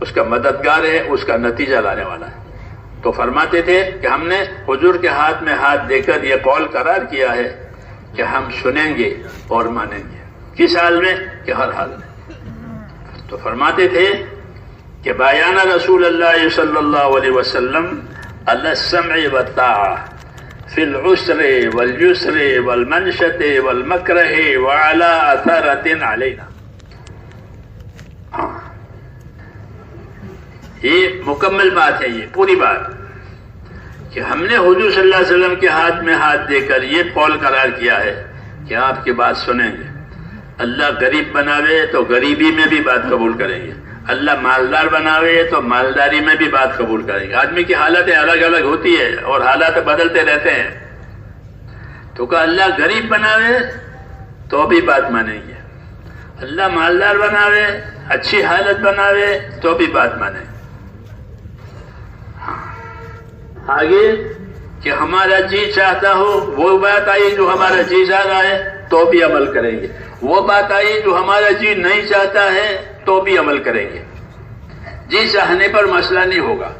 اس کا مددگار ہے، اس کا نتیجہ لانے والا ہے۔ تو فرماتے تھے کہ ہم نے حضور کے ہاتھ میں ہاتھ دے کر یہ قول قرار کیا ہے کہ ہم سنیں گے اور مانیں گے۔ کس حال میں؟ کہ ہر حال میں۔ تو فرماتے تھے کہ بایان رسول اللہ صلی اللہ علیہ وسلم علی السمع والطاعہ فی العسر والیسر والمنشط والمکرہ وعلی اثرۃ علینا۔ ہاں، یہ مکمل بات ہے، یہ پوری بات کہ ہم نے حضور صلی اللہ علیہ وسلم کے ہاتھ میں ہاتھ دے کر یہ قول قرار کیا ہے کہ آپ کی بات سنیں گے۔ اللہ غریب بناوے تو غریبی میں بھی بات قبول کریں گے، اللہ مالدار بناوے تو مالداری میں بھی بات قبول کریں گے۔ آدمی کی حالتیں الگ الگ ہوتی ہے اور حالات بدلتے رہتے ہیں، تو کہ اللہ غریب بناوے تو بھی بات مانیں گے، اللہ مالدار بناوے، اچھی حالت بناوے تو بھی بات مانیں گے۔ آگے کہ ہمارا جی چاہتا ہو وہ بات آئی جو ہمارا جی چاہ رہا ہے تو بھی عمل کریں گے، وہ بات آئی جو ہمارا جی نہیں چاہتا ہے تو بھی عمل کریں گے۔ جی چاہنے پر مسئلہ نہیں ہوگا،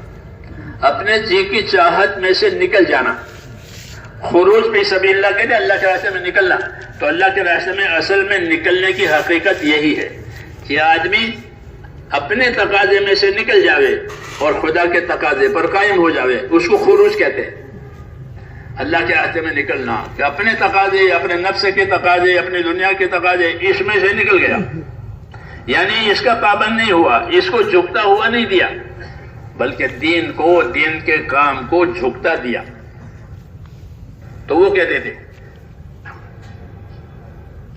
اپنے جی کی چاہت میں سے نکل جانا، خروج فی سبیل اللہ کہتے ہیں، اللہ کے راستے میں نکلنا۔ تو اللہ کے راستے میں اصل میں نکلنے کی حقیقت یہی ہے کہ آدمی اپنے تقاضے میں سے نکل جاوے اور خدا کے تقاضے پر قائم ہو جاوے، اس کو خروج کہتے ہیں۔ اللہ کے راستے میں نکلنا کہ اپنے تقاضے، اپنے نفس کے تقاضے، اپنی دنیا کے تقاضے، اس میں سے نکل گیا، یعنی اس کا پابند نہیں ہوا، اس کو جھکتا ہوا نہیں دیا، بلکہ دین کو، دین کے کام کو جھکتا دیا۔ تو وہ کہتے تھے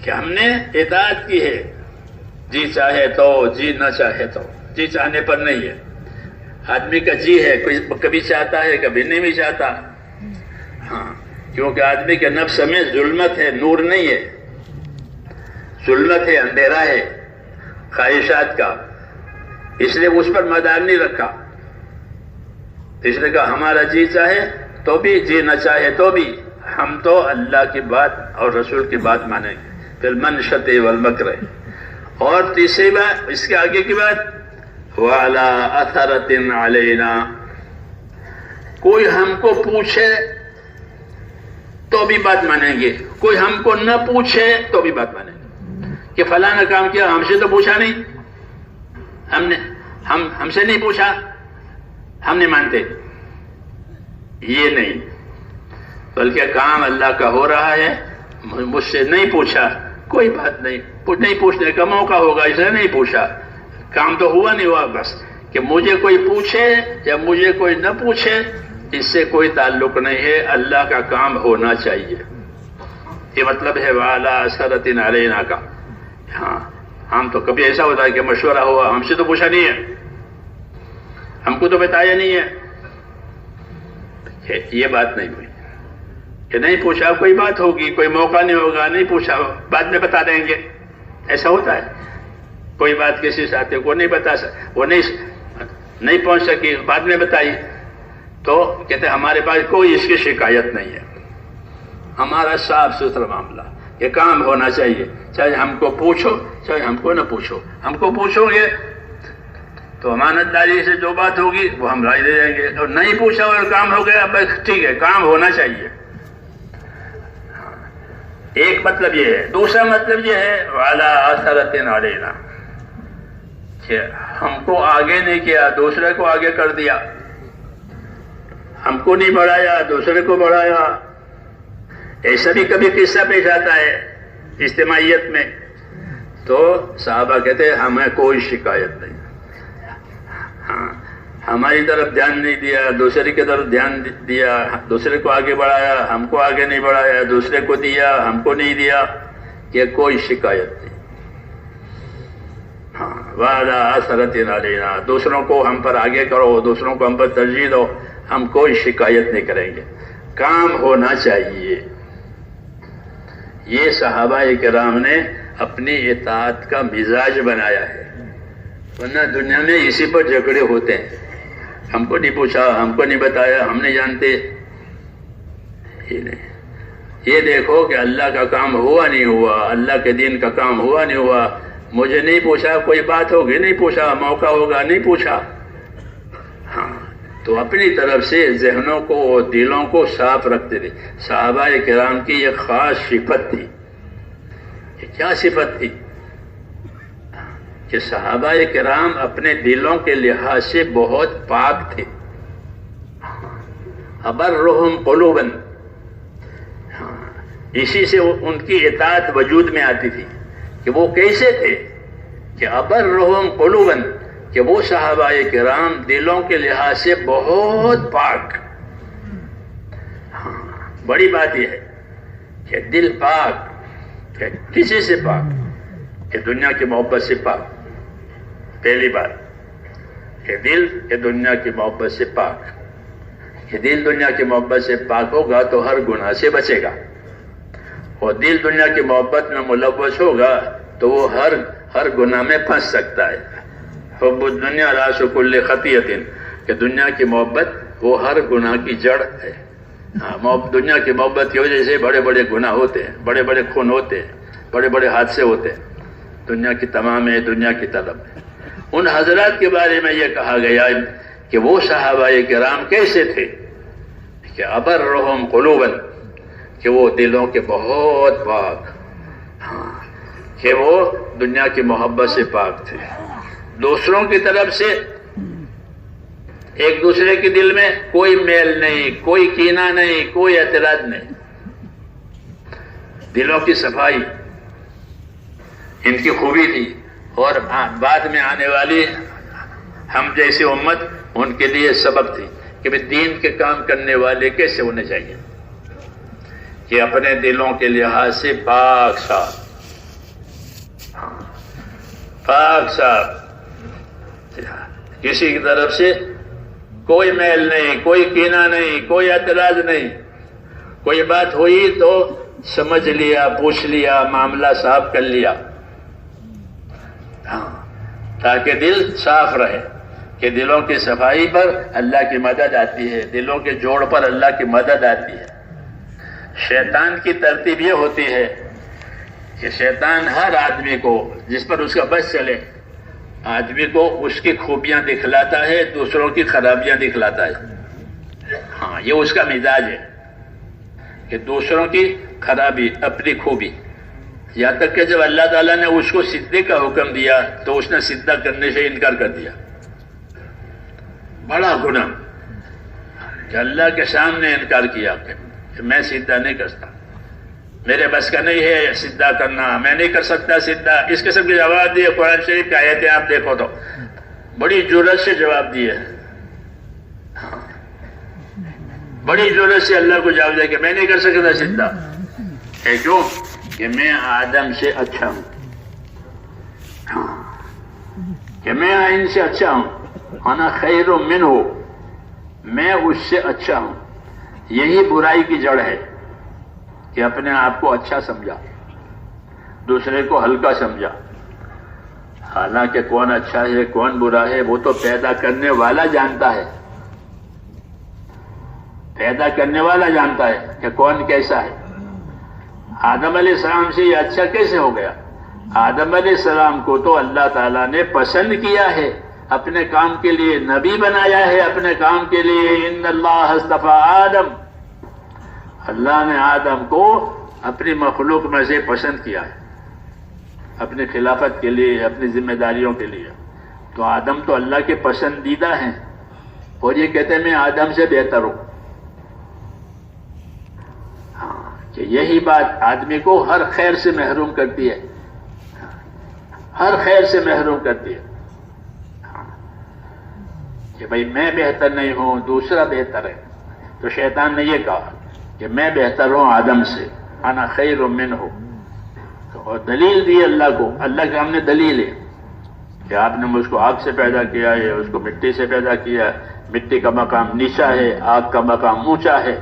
کہ ہم نے اطاعت کی ہے، جی چاہے تو، جی نہ چاہے تو، جی چاہنے پر نہیں ہے۔ آدمی کا جی ہے، کبھی چاہتا ہے کبھی نہیں بھی چاہتا، ہاں، کیونکہ آدمی کے نفس میں ظلمت ہے، نور نہیں ہے، ظلمت ہے، اندھیرا ہے خواہشات کا، اس لیے اس پر مدار نہیں رکھا۔ اس لیے کہا ہمارا جی چاہے تو بھی، جی نہ چاہے تو بھی، ہم تو اللہ کی بات اور رسول کی بات مانیں گے۔ پھر منشط والمکر، اور تیسری بات اس کے آگے کی بات وَعَلَىٰ أَثَرَةٍ عَلَيْنَا، کوئی ہم کو پوچھے تو بھی بات مانیں گے، کوئی ہم کو نہ پوچھے تو بھی بات مانیں گے۔ کہ فلاں نے کام کیا، ہم سے تو پوچھا نہیں، ہم سے نہیں پوچھا، ہم نہیں مانتے، یہ نہیں، بلکہ کام اللہ کا ہو رہا ہے، مجھ سے نہیں پوچھا، کوئی بات نہیں، نہیں پوچھنے کا موقع ہوگا، اس نے نہیں پوچھا، کام تو ہوا نہیں ہوا، بس کہ مجھے کوئی پوچھے یا مجھے کوئی نہ پوچھے اس سے کوئی تعلق نہیں ہے، اللہ کا کام ہونا چاہیے۔ یہ مطلب ہے وَعَلَىٰ أَثَرَةٍ عَلَيْنَا کا۔ ہاں، ہم تو کبھی ایسا ہوتا ہے کہ مشورہ ہوا، ہم سے تو پوچھا نہیں ہے، ہم کو تو بتایا نہیں ہے، یہ بات نہیں ہوئی کہ نہیں پوچھا، کوئی بات ہوگی، کوئی موقع نہیں ہوگا، نہیں پوچھا، بعد میں بتا دیں گے، ایسا ہوتا ہے۔ کوئی بات کسی ساتھی کو نہیں بتا وہ نہیں پہنچ سکی، بعد میں بتائی، تو کہتے ہمارے پاس کوئی اس کی شکایت نہیں ہے، ہمارا صاف ستھرا معاملہ، یہ کام ہونا چاہیے، چاہے ہم کو پوچھو چاہے ہم کو نہ پوچھو، ہم کو پوچھو گے تو امانت داری سے جو بات ہوگی وہ ہم رائے دے دیں گے، اور نہیں پوچھا اور کام ہو گیا، بس ٹھیک ہے، کام ہونا چاہیے۔ ایک مطلب یہ ہے۔ دوسرا مطلب یہ ہے وَعَلَىٰ أَثَرَةٍ عَلَيْنَا، کہ ہم کو آگے نہیں کیا، دوسرے کو آگے کر دیا، ہم کو نہیں بڑھایا، دوسرے کو بڑھایا۔ ایسا بھی کبھی قصہ پیش آتا ہے اجتماعیت میں، تو صحابہ کہتے ہیں ہمیں کوئی شکایت نہیں، ہاں، ہماری طرف دھیان نہیں دیا، دوسرے کی طرف دھیان دیا، دوسرے کو آگے بڑھایا، ہم کو آگے نہیں بڑھایا، دوسرے کو دیا، ہم کو نہیں دیا، یہ کوئی شکایت نہیں۔ ہاں، وَعَلَىٰ أَثَرَةٍ عَلَيْنَا، دوسروں کو ہم پر آگے کرو، دوسروں کو ہم پر ترجیح دو، ہم کوئی شکایت نہیں کریں گے، کام ہونا چاہیے۔ یہ صحابہ کرام نے اپنی اطاعت کا مزاج بنایا ہے، ورنہ دنیا میں اسی پر جھگڑے ہوتے ہیں، ہم کو نہیں پوچھا، ہم کو نہیں بتایا، ہم نہیں جانتے، یہ نہیں، یہ دیکھو کہ اللہ کا کام ہوا نہیں ہوا، اللہ کے دین کا کام ہوا نہیں ہوا، مجھے نہیں پوچھا، کوئی بات ہوگی نہیں پوچھا، موقع ہوگا نہیں پوچھا. ہاں تو اپنی طرف سے ذہنوں کو اور دلوں کو صاف رکھتے تھے. صحابہ کرام کی یہ خاص صفت تھی. یہ کیا صفت تھی؟ کہ صحابہ کرام اپنے دلوں کے لحاظ سے بہت پاک تھے. ابرہم قلوبا، اسی سے ان کی اطاعت وجود میں آتی تھی. کہ وہ کیسے تھے؟ کہ ابرہم قلوبا، کہ وہ صحابہ کرام دلوں کے لحاظ سے بہت پاک. بڑی بات یہ ہے کہ دل پاک، کہ کسی سے پاک، کہ دنیا کی محبت سے پاک. پہلی بات کہ دل کہ دنیا کی محبت سے پاک. کہ دل دنیا کی محبت سے پاک ہوگا تو ہر گناہ سے بچے گا، اور دل دنیا کی محبت میں ملوث ہوگا تو وہ ہر گناہ میں پھنس سکتا ہے. حب الدنیا راس کل خطیۃ، کہ دنیا کی محبت وہ ہر گناہ کی جڑ ہے. دنیا کی محبت کی وجہ سے بڑے بڑے گناہ ہوتے ہیں، بڑے بڑے خون ہوتے ہیں، بڑے بڑے حادثے ہوتے ہیں. دنیا کی تمام ہے، دنیا کی طلب ہے. ان حضرات کے بارے میں یہ کہا گیا کہ وہ صحابہ کرام کیسے تھے؟ کہ ابرہم قلوبا، کہ وہ دلوں کے بہت پاک، کہ وہ دنیا کی محبت سے پاک تھے. دوسروں کی طرف سے ایک دوسرے کے دل میں کوئی میل نہیں، کوئی کینہ نہیں، کوئی اعتراض نہیں. دلوں کی صفائی ان کی خوبی تھی. اور بعد میں آنے والی ہم جیسی امت ان کے لیے سبق تھی کہ دین کے کام کرنے والے کیسے ہونے چاہیے. کہ اپنے دلوں کے لحاظ سے پاک صاف، پاک صاف، کسی کی طرف سے کوئی میل نہیں، کوئی کینہ نہیں، کوئی اعتراض نہیں. کوئی بات ہوئی تو سمجھ لیا، پوچھ لیا، معاملہ صاف کر لیا، تاکہ دل صاف رہے. کہ دلوں کی صفائی پر اللہ کی مدد آتی ہے، دلوں کے جوڑ پر اللہ کی مدد آتی ہے. شیطان کی ترتیب یہ ہوتی ہے کہ شیطان ہر آدمی کو جس پر اس کا بس چلے، آدمی کو اس کی خوبیاں دکھلاتا ہے، دوسروں کی خرابیاں دکھلاتا ہے. ہاں یہ اس کا مزاج ہے کہ دوسروں کی خرابی اپنی خوبی. یہاں تک کہ جب اللہ تعالیٰ نے اس کو سجدے کا حکم دیا تو اس نے سجدہ کرنے سے انکار کر دیا. بڑا گناہ کہ اللہ کے سامنے انکار کیا کہ میں سجدہ نہیں کرتا، میرے بس کا نہیں ہے سجدہ کرنا، میں نہیں کر سکتا سجدہ. اس قسم کے جواب دیے. قرآن شریف کی آیتیں آپ دیکھو تو بڑی جرأت سے جواب دیے، بڑی جرأت سے اللہ کو جواب دیا کہ میں نہیں کر سکتا سجدہ. کیوں؟ کہ میں آدم سے اچھا ہوں، کہ میں ان سے اچھا ہوں. انا خیر منہ، میں اس سے اچھا ہوں. یہی برائی کی جڑ ہے کہ اپنے آپ کو اچھا سمجھا، دوسرے کو ہلکا سمجھا. حالانکہ کون اچھا ہے کون برا ہے وہ تو پیدا کرنے والا جانتا ہے. پیدا کرنے والا جانتا ہے کہ کون کیسا ہے. آدم علیہ السلام سے یہ اچھا کیسے ہو گیا؟ آدم علیہ السلام کو تو اللہ تعالیٰ نے پسند کیا ہے، اپنے کام کے لیے نبی بنایا ہے، اپنے کام کے لیے. ان اللہ اصطفیٰ آدم، اللہ نے آدم کو اپنی مخلوق میں سے پسند کیا ہے اپنی خلافت کے لیے، اپنی ذمہ داریوں کے لیے. تو آدم تو اللہ کے پسندیدہ ہیں، اور یہ کہتے ہیں میں آدم سے بہتر ہوں. کہ یہی بات آدمی کو ہر خیر سے محروم کرتی ہے، ہر خیر سے محروم کرتی ہے. کہ بھئی میں بہتر نہیں ہوں، دوسرا بہتر ہے. تو شیطان نے یہ کہا کہ میں بہتر ہوں آدم سے، انا خیر منہ. اور دلیل دی اللہ کو. اللہ کے ہم نے دلیل ہے کہ آپ نے مجھ کو آگ سے پیدا کیا ہے، اس کو مٹی سے پیدا کیا. مٹی کا مقام نیچا ہے، آگ کا مقام اونچا ہے.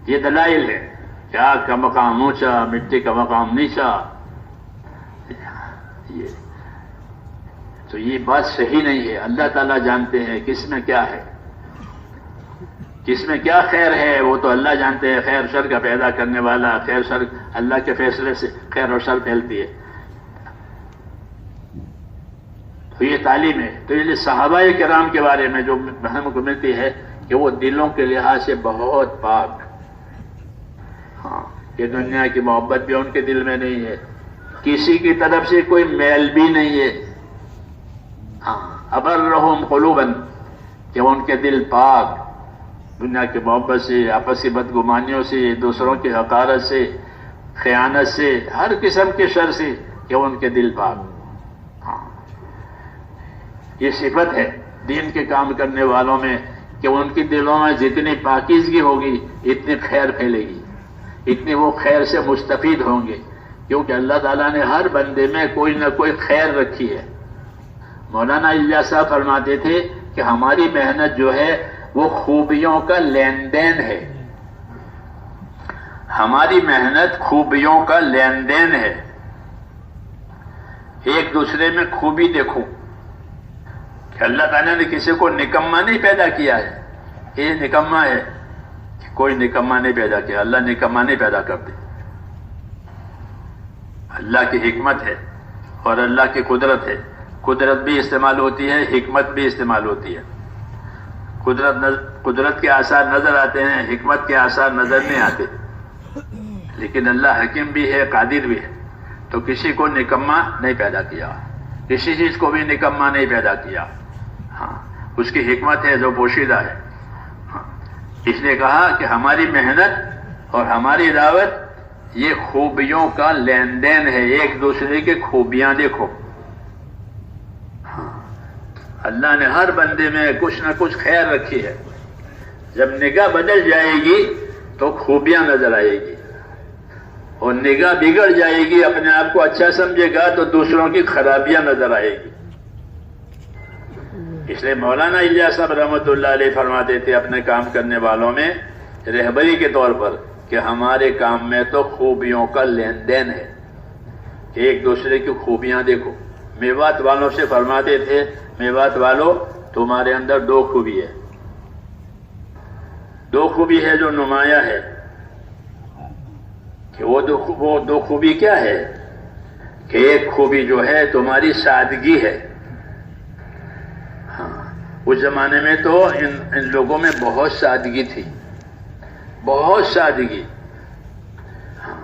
یہ دلائل ہے کہ آگ کا مقام اونچا، مٹی کا مقام نیچا. تو یہ بات صحیح نہیں ہے. اللہ تعالیٰ جانتے ہیں کس میں کیا ہے. کس میں کیا خیر ہے وہ تو اللہ جانتے ہیں، خیر شر کا پیدا کرنے والا، خیر شر اللہ کے فیصلے سے خیر اور شر پھیلتی ہے. تو یہ تعلیم ہے. تو یہ صحابہ کرام کے بارے میں جو ہم کو ملتی ہے کہ وہ دلوں کے لحاظ سے بہت پاک. ہاں، یہ دنیا کی محبت بھی ان کے دل میں نہیں ہے، کسی کی طرف سے کوئی میل بھی نہیں ہے. ہاں، ابرہم قلوبا، کہ ان کے دل پاک، دنیا کی محبت سے، آپسی بدگمانیوں سے، دوسروں کی حقارت سے، خیانت سے، ہر قسم کے شر سے، کہ ان کے دل پاک. ہاں، یہ صفت ہے دین کے کام کرنے والوں میں کہ ان کے دلوں میں جتنی پاکیزگی ہوگی اتنی خیر پھیلے گی، اتنی وہ خیر سے مستفید ہوں گے، کیونکہ اللہ تعالیٰ نے ہر بندے میں کوئی نہ کوئی خیر رکھی ہے. مولانا الیاس صاحب فرماتے تھے کہ ہماری محنت جو ہے وہ خوبیوں کا لین دین ہے. ہماری محنت خوبیوں کا لین دین ہے. ایک دوسرے میں خوبی دیکھو کہ اللہ تعالیٰ نے کسی کو نکما نہیں پیدا کیا ہے، یہ نکما ہے، کوئی نکما نہیں پیدا کیا، اللہ نکما نہیں پیدا کرتے. اللہ کی حکمت ہے اور اللہ کی قدرت ہے. قدرت بھی استعمال ہوتی ہے، حکمت بھی استعمال ہوتی ہے. قدرت کے آثار نظر آتے ہیں، حکمت کے آثار نظر نہیں آتے. لیکن اللہ حکیم بھی ہے، قادر بھی ہے. تو کسی کو نکما نہیں پیدا کیا، کسی چیز کو بھی نکما نہیں پیدا کیا. ہاں، اس کی حکمت ہے جو پوشیدہ ہے. ہاں، اس نے کہا کہ ہماری محنت اور ہماری دعوت یہ خوبیوں کا لین دین ہے، ایک دوسرے کی خوبیاں دیکھو. اللہ نے ہر بندے میں کچھ نہ کچھ خیر رکھی ہے. جب نگاہ بدل جائے گی تو خوبیاں نظر آئے گی، اور نگاہ بگڑ جائے گی، اپنے آپ کو اچھا سمجھے گا تو دوسروں کی خرابیاں نظر آئے گی. اس لیے مولانا الیاس صاحب رحمۃ اللہ علیہ فرماتے تھے اپنے کام کرنے والوں میں رہبری کے طور پر کہ ہمارے کام میں تو خوبیوں کا لین دین ہے، ایک دوسرے کی خوبیاں دیکھو. میوات والوں سے فرماتے تھے میوات والوں تمہارے اندر دو خوبی ہے، دو خوبی ہے جو نمایاں ہے. کہ وہ دو خوبی کیا ہے؟ کہ ایک خوبی جو ہے تمہاری سادگی ہے. ہاں، اس زمانے میں تو ان لوگوں میں بہت سادگی تھی، بہت سادگی. ہاں،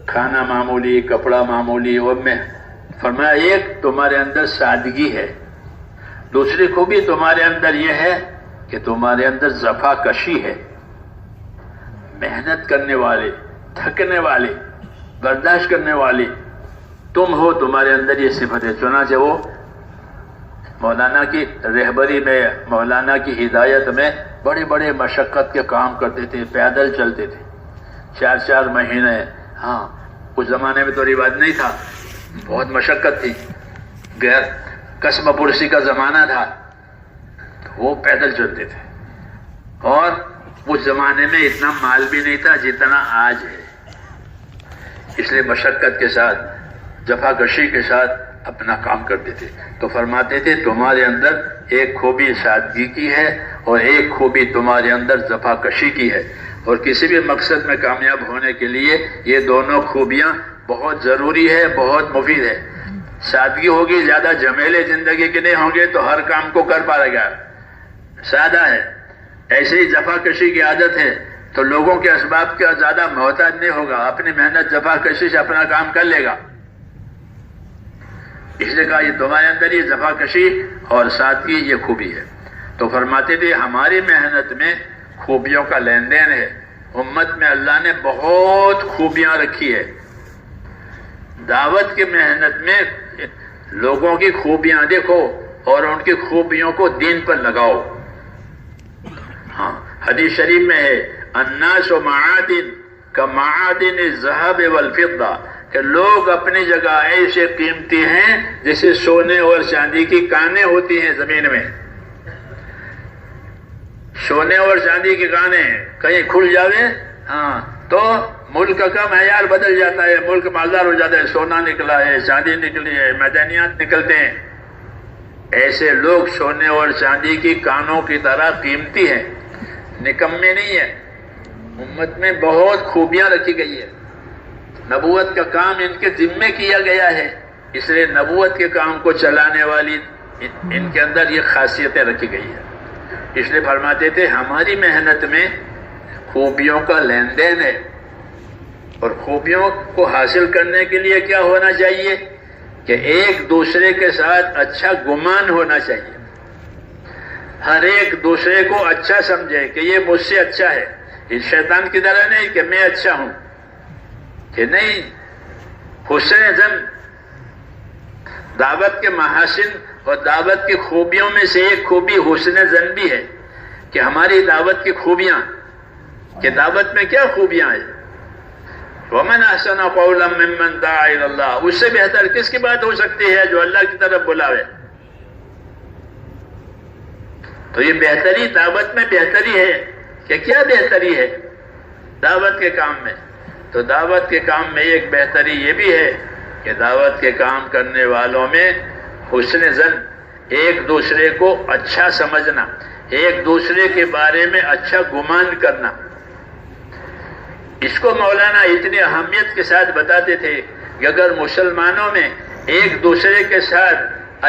کھانا معمولی، کپڑا معمولی. اور میں فرمایا ایک تمہارے اندر سادگی ہے، دوسری خوبی تمہارے اندر یہ ہے کہ تمہارے اندر جفا کشی ہے. محنت کرنے والے، تھکنے والے، برداشت کرنے والے تم ہو، تمہارے اندر یہ صفت ہے. چنانچہ وہ مولانا کی رہبری میں، مولانا کی ہدایت میں بڑے بڑے مشقت کے کام کرتے تھے، پیدل چلتے تھے 4 مہینے. ہاں، اس زمانے میں تو رواج نہیں تھا، بہت مشقت تھی، غیر قسم پرسی کا زمانہ تھا، تو وہ پیدل چلتے تھے. اور اس زمانے میں اتنا مال بھی نہیں تھا جتنا آج ہے، اس لیے مشقت کے ساتھ، جفا کشی کے ساتھ اپنا کام کرتے تھے. تو فرماتے تھے تمہارے اندر ایک خوبی سادگی کی ہے اور ایک خوبی تمہارے اندر جفا کشی کی ہے. اور کسی بھی مقصد میں کامیاب ہونے کے لیے یہ دونوں خوبیاں بہت ضروری ہے، بہت مفید ہے. سادگی ہوگی، زیادہ جھمیلے زندگی کے نہیں ہوں گے تو ہر کام کو کر پائے گا، سادہ ہے. ایسے ہی جفا کشی کی عادت ہے تو لوگوں کے اسباب کا زیادہ محتاج نہیں ہوگا، اپنی محنت جفا کشی سے اپنا کام کر لے گا. اس لیے کہا یہ تمہارے اندر یہ جفا کشی اور سادگی یہ خوبی ہے. تو فرماتے تھے ہماری محنت میں خوبیوں کا لین دین ہے. امت میں اللہ نے بہت خوبیاں رکھی ہے. دعوت کی محنت میں لوگوں کی خوبیاں دیکھو اور ان کی خوبیوں کو دین پر لگاؤ. ہاں، حدیث شریف میں ہے الناس معادن کمعادن الذهب والفضة، کہ لوگ اپنی جگہ ایسے قیمتی ہیں جیسے سونے اور چاندی کی کانیں ہوتی ہیں زمین میں. سونے اور چاندی کی کانیں کہیں کھل جاوے ہاں تو ملک کا معیار بدل جاتا ہے، ملک مالدار ہو جاتا ہے. سونا نکلا ہے، چاندی نکلی ہے، معدنیات نکلتے ہیں. ایسے لوگ سونے اور چاندی کی کانوں کی طرح قیمتی ہیں. نکمے نہیں ہیں. امت میں بہت خوبیاں رکھی گئی ہے. نبوت کا کام ان کے ذمے کیا گیا ہے، اس لیے نبوت کے کام کو چلانے والی ان کے اندر یہ خاصیتیں رکھی گئی ہیں. اس لیے فرماتے تھے ہماری محنت میں خوبیوں کا لین دین ہے، اور خوبیوں کو حاصل کرنے کے لیے کیا ہونا چاہیے کہ ایک دوسرے کے ساتھ اچھا گمان ہونا چاہیے. ہر ایک دوسرے کو اچھا سمجھے کہ یہ مجھ سے اچھا ہے. اس شیطان کی طرح نہیں کہ میں اچھا ہوں، کہ نہیں. حسن ظن دعوت کے محاسن اور دعوت کی خوبیوں میں سے ایک خوبی حسن ظن بھی ہے کہ ہماری دعوت کی خوبیاں، کہ دعوت میں کیا خوبیاں ہیں. وَمَنْ أَحْسَنَ قَوْلًا مِّمَّنْ دَعَا إِلَى اللَّهِ، اس سے بہتر کس کی بات ہو سکتی ہے جو اللہ کی طرف بلاوے. تو یہ بہتری دعوت میں بہتری ہے کہ کیا بہتری ہے دعوت کے کام میں. تو دعوت کے کام میں ایک بہتری یہ بھی ہے کہ دعوت کے کام کرنے والوں میں حسن ظن، ایک دوسرے کو اچھا سمجھنا، ایک دوسرے کے بارے میں اچھا گمان کرنا. اس کو مولانا اتنی اہمیت کے ساتھ بتاتے تھے کہ اگر مسلمانوں میں ایک دوسرے کے ساتھ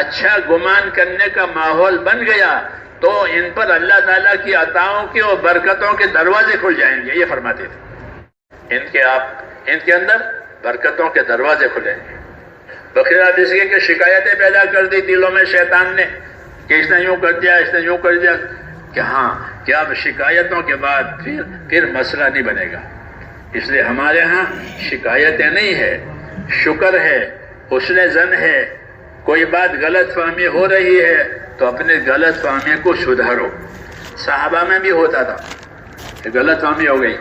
اچھا گمان کرنے کا ماحول بن گیا تو ان پر اللہ تعالیٰ کی عطاؤں کے اور برکتوں کے دروازے کھل جائیں گے. یہ فرماتے تھے ان کے اندر برکتوں کے دروازے کھلیں گے. بخلاف اس کے شکایتیں پیدا کر دی دلوں میں شیطان نے کہ اس نے یوں کر دیا، اس نے یوں کر دیا، کہ ہاں کہ اب شکایتوں کے بعد پھر مسئلہ نہیں بنے گا. اس لیے ہمارے ہاں شکایتیں نہیں ہے، شکر ہے، حسن ظن ہے. کوئی بات غلط فہمی ہو رہی ہے تو اپنے غلط فہمی کو سدھارو. صحابہ میں بھی ہوتا تھا کہ غلط فہمی ہو گئی،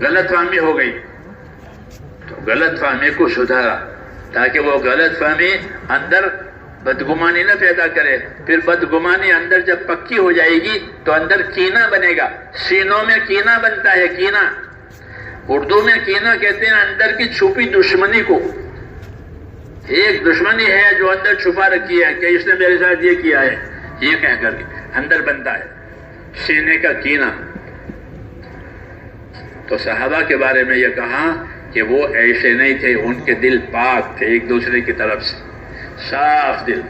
غلط فہمی ہو گئی تو غلط فہمی کو سدھارا تاکہ وہ غلط فہمی اندر بدگمانی نہ پیدا کرے. پھر بدگمانی اندر جب پکی ہو جائے گی تو اندر کینہ بنے گا. سینوں میں کینہ بنتا ہے. کینہ اردو میں کینہ کہتے ہیں اندر کی چھپی دشمنی کو. ایک دشمنی ہے جو اندر چھپا رکھی ہے کہ اس نے میرے ساتھ یہ کیا ہے، یہ کہہ کر کے اندر بنتا ہے سینے کا کینہ. تو صحابہ کے بارے میں یہ کہا کہ وہ ایسے نہیں تھے، ان کے دل پاک تھے ایک دوسرے کی طرف سے، صاف دل،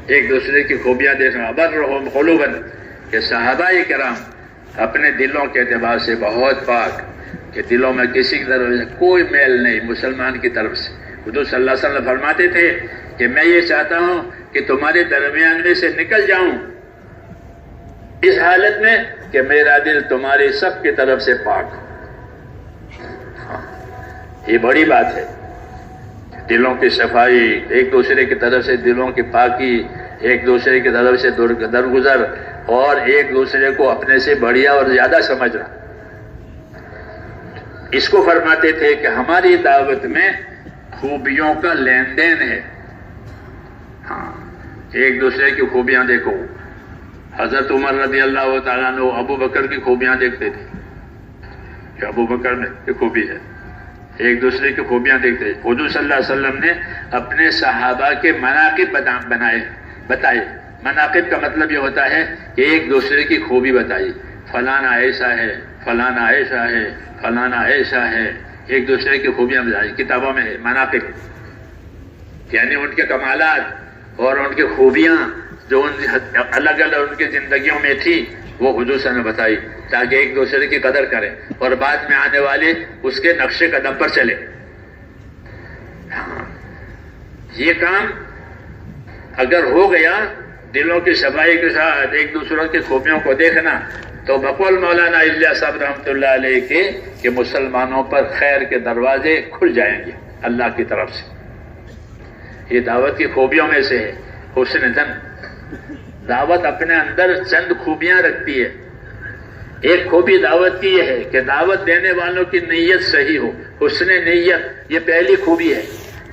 ایک دوسرے کی خوبیاں دیکھنا. برہم قلوباً، کہ صحابہ کرام اپنے دلوں کے اعتبار سے بہت پاک، کہ دلوں میں کسی کی طرف سے کوئی میل نہیں مسلمان کی طرف سے. حضور صلی اللہ علیہ وسلم فرماتے تھے کہ میں یہ چاہتا ہوں کہ تمہارے درمیان میں سے نکل جاؤں اس حالت میں کہ میرا دل تمہاری سب کی طرف سے پاک ہو. یہ بڑی بات ہے، دلوں کی صفائی، ایک دوسرے کی طرف سے دلوں کی پاکی، ایک دوسرے کی طرف سے درگزر، اور ایک دوسرے کو اپنے سے بڑھیا اور زیادہ سمجھنا. اس کو فرماتے تھے کہ ہماری دعوت میں خوبیوں کا لین دین ہے. ہاں، ایک دوسرے کی خوبیاں دیکھو. حضرت عمر رضی اللہ تعالیٰ عنہ ابو بکر کی خوبیاں دیکھتے تھے کہ ابو بکر میں یہ خوبی ہے، ایک دوسرے کی خوبیاں دیکھتے تھے. حضور صلی اللہ علیہ وسلم نے اپنے صحابہ کے مناقب بتائے. مناقب کا مطلب یہ ہوتا ہے کہ ایک دوسرے کی خوبی بتائی، فلانا ایسا ہے، فلانا ایسا ہے، فلانا ایسا ہے. ایک دوسرے کی خوبیاں بتائی. کتابوں میں ہے مناقب، یعنی ان کے کمالات اور ان کی خوبیاں جو الگ الگ ان کی زندگیوں میں تھی وہ حضور صلی اللہ علیہ وسلم نے بتائی تاکہ ایک دوسرے کی قدر کریں اور بعد میں آنے والے اس کے نقش قدم پر چلے. ہاں، یہ کام اگر ہو گیا دلوں کی صفائی کے ساتھ ایک دوسروں کی خوبیوں کو دیکھنا، تو بقول مولانا الیاس صاحب رحمۃ اللہ علیہ کے کہ مسلمانوں پر خیر کے دروازے کھل جائیں گے اللہ کی طرف سے. یہ دعوت کی خوبیوں میں سے ہے حسن ظن. دعوت اپنے اندر چند خوبیاں رکھتی ہے. ایک خوبی دعوت کی یہ ہے کہ دعوت دینے والوں کی نیت صحیح ہو. حسن نیت یہ پہلی خوبی ہے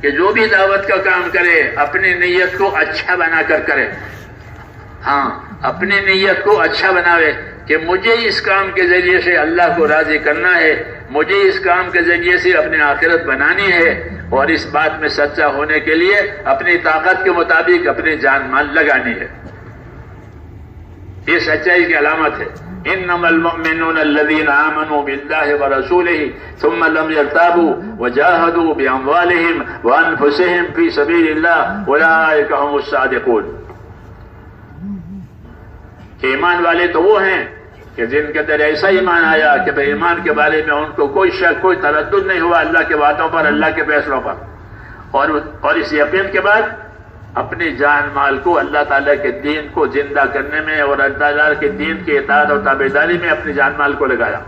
کہ جو بھی دعوت کا کام کرے اپنی نیت کو اچھا بنا کر کرے. ہاں، اپنی نیت کو اچھا بناوے کہ مجھے اس کام کے ذریعے سے اللہ کو راضی کرنا ہے، مجھے اس کام کے ذریعے سے اپنی آخرت بنانی ہے، اور اس بات میں سچا ہونے کے لیے اپنی طاقت کے مطابق اپنی جان مال لگانی ہے. یہ سچائی کی علامت ہے. انما المؤمنون الذين آمنوا بالله ورسوله ثم لم يرتابوا وجاهدوا باموالهم وانفسهم في سبيل الله اولئك هم الصادقون. کہ ایمان والے تو وہ ہیں کہ جن کے اندر ایسا ایمان آیا کہ بھائی ایمان کے بارے میں ان کو کوئی شک کوئی تردد نہیں ہوا اللہ کے وعدوں پر اللہ کے فیصلوں پر, اور اس یقین کے بعد اپنی جان مال کو اللہ تعالیٰ کے دین کو زندہ کرنے میں اور اللہ تعالیٰ کے دین کی اطاعت اور تابعداری میں اپنی جان مال کو لگایا.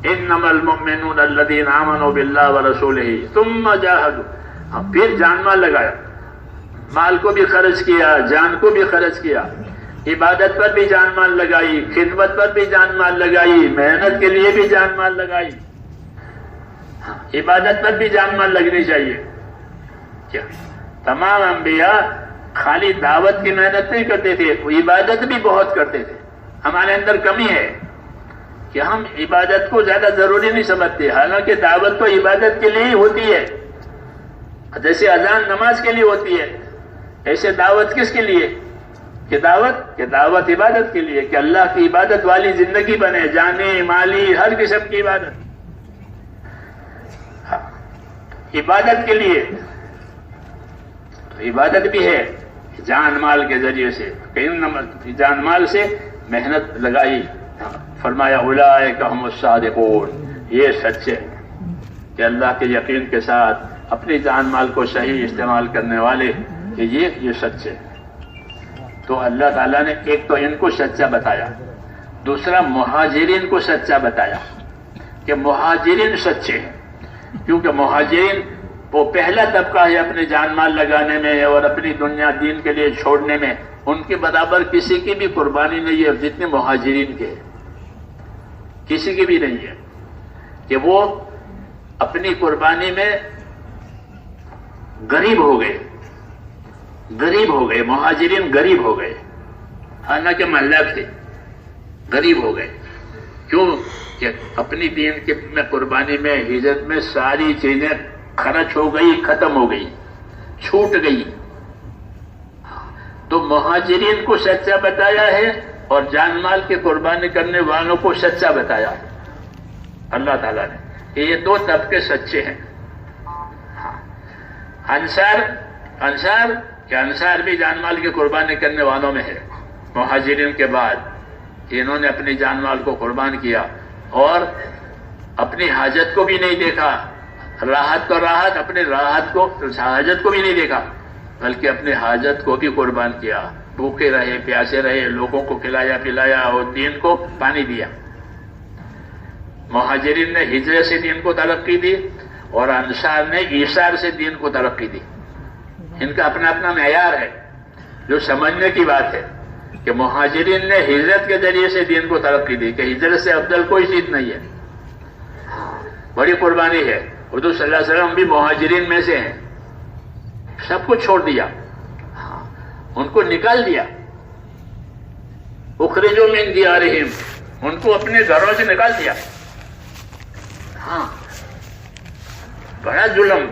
انما المؤمنون الذين آمنوا بالله ورسوله ثم جاهدوا, پھر جان مال لگایا, مال کو بھی خرچ کیا, جان کو بھی خرچ کیا, عبادت پر بھی جان مال لگائی, خدمت پر بھی جان مال لگائی, محنت کے لیے بھی جان مال لگائی. عبادت پر بھی جان مال لگنی چاہیے. کیا تمام انبیاء خالی دعوت کی محنت نہیں کرتے تھے, وہ عبادت بھی بہت کرتے تھے. ہمارے اندر کمی ہے کہ ہم عبادت کو زیادہ ضروری نہیں سمجھتے, حالانکہ دعوت تو عبادت کے لیے ہی ہوتی ہے. جیسے اذان نماز کے لیے ہوتی ہے, ایسے دعوت کس کے لیے؟ کہ دعوت عبادت کے لیے, کہ اللہ کی عبادت والی زندگی بنے, جانی مالی ہر قسم کی عبادت, عبادت کے لیے. عبادت بھی ہے جان مال کے ذریعے سے, جان مال سے محنت لگائی. فرمایا اولئک هم الصادقون, یہ سچے کہ اللہ کے یقین کے ساتھ اپنی جان مال کو صحیح استعمال کرنے والے, کہ یہ سچے. تو اللہ تعالیٰ نے ایک تو ان کو سچا بتایا, دوسرا مہاجرین کو سچا بتایا کہ مہاجرین سچے ہیں, کیونکہ مہاجرین وہ پہلا طبقہ ہے اپنے جان مال لگانے میں اور اپنی دنیا دین کے لیے چھوڑنے میں. ان کے برابر کسی کی بھی قربانی نہیں ہے جتنے مہاجرین کے, کسی کی بھی نہیں ہے کہ وہ اپنی قربانی میں غریب ہو گئے. مہاجرین غریب ہو گئے, حالانکہ محلہ تھے, غریب ہو گئے. کیوں؟ کہ اپنی دین کے میں قربانی میں ہجرت میں ساری چیزیں خرچ ہو گئی, ختم ہو گئی, چھوٹ گئی. تو مہاجرین کو سچا بتایا ہے اور جان مال کی قربانی کرنے والوں کو سچا بتایا ہے اللہ تعالیٰ نے, کہ یہ دو طبقے سچے ہیں. انصار بھی جان مال کی قربانی کرنے والوں میں ہے مہاجرین کے بعد, کہ انہوں نے اپنی جان مال کو قربان کیا اور اپنی حاجت کو بھی نہیں دیکھا. راحت تو راحت, اپنی راحت کو, حاجت کو بھی نہیں دیکھا, بلکہ اپنے حاجت کو بھی قربان کیا. بھوکے رہے, پیاسے رہے, لوگوں کو کھلایا پلایا اور دین کو پانی دیا. مہاجرین نے ہجرت سے دین کو ترقی دی اور انصار نے ایثار سے دین کو ترقی دی. ان کا اپنا اپنا معیار ہے جو سمجھنے کی بات ہے کہ مہاجرین نے ہجرت کے ذریعے سے دین کو ترقی دی, کہ ہجرت سے افضل کوئی چیز نہیں ہے, بڑی قربانی ہے. حضور صلی اللہ علیہ وسلم بھی مہاجرین میں سے ہیں, سب کچھ چھوڑ دیا, ان کو نکال دیا. اخرجوا من دیارہم, ان کو اپنے گھروں سے نکال دیا. ہاں, بڑا ظلم,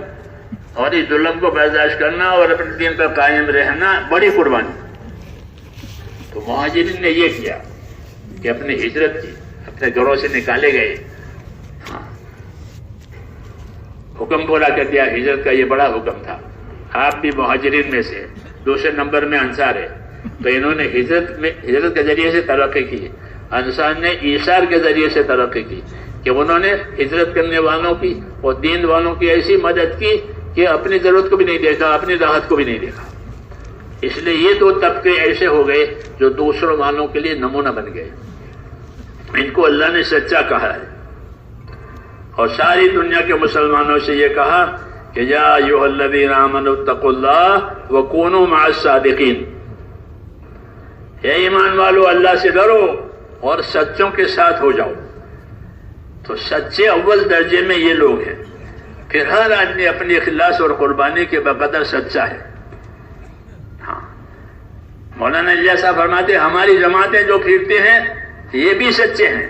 اور اس ظلم کو برداشت کرنا اور اپنے دین پر قائم رہنا بڑی قربانی. تو مہاجرین نے یہ کیا کہ اپنی ہجرت کی, اپنے گھروں سے نکالے گئے. حکم پورا کر دیا ہجرت کا, یہ بڑا حکم تھا. آپ بھی مہاجرین میں سے, دوسرے نمبر میں انصار ہے, تو انہوں نے ہجرت کے ذریعے سے ترقی کی. انصار نے ایثار کے ذریعے سے ترقی کی, کہ انہوں نے ہجرت کرنے والوں کی اور دین والوں کی ایسی مدد کی کہ اپنی ضرورت کو بھی نہیں دیکھا, اپنی راحت کو بھی نہیں دیکھا. اس لیے یہ دو طبقے ایسے ہو گئے جو دوسروں والوں کے لیے نمونہ بن گئے. ان کو اللہ نے سچا کہا ہے, اور ساری دنیا کے مسلمانوں سے یہ کہا کہ یا ایھا الذین آمنوا اتقوا اللہ وکونوا مع الصادقین, اے ایمان والو اللہ سے ڈرو اور سچوں کے ساتھ ہو جاؤ. تو سچے اول درجے میں یہ لوگ ہیں. پھر ہر آدمی اپنی اخلاص اور قربانی کے بقدر سچا ہے. ہاں, مولانا الیاس صاحب فرماتے ہماری جماعتیں جو پھرتے ہیں یہ بھی سچے ہیں,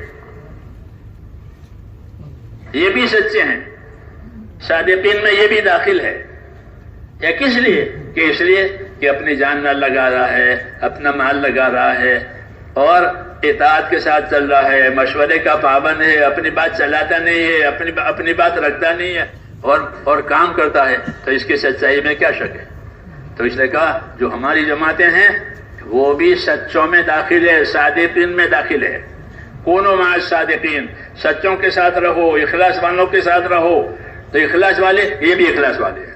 یہ بھی سچے ہیں. صادقین میں یہ بھی داخل ہے. یا کس لیے؟ کہ اس لیے کہ اپنی جان نہ لگا رہا ہے, اپنا مال لگا رہا ہے, اور اطاعت کے ساتھ چل رہا ہے، مشورے کا پابند ہے، اپنی بات چلاتا نہیں ہے، اپنی بات رکھتا نہیں ہے اور کام کرتا ہے، تو اس کی سچائی میں کیا شک ہے؟ تو اس نے کہا جو ہماری جماعتیں ہیں وہ بھی سچوں میں داخل ہے، صادقین میں داخل ہے۔ کونوا مع الصادقین، سچوں کے ساتھ رہو، اخلاص والوں کے ساتھ رہو۔ تو اخلاص والے یہ بھی اخلاص والے ہیں،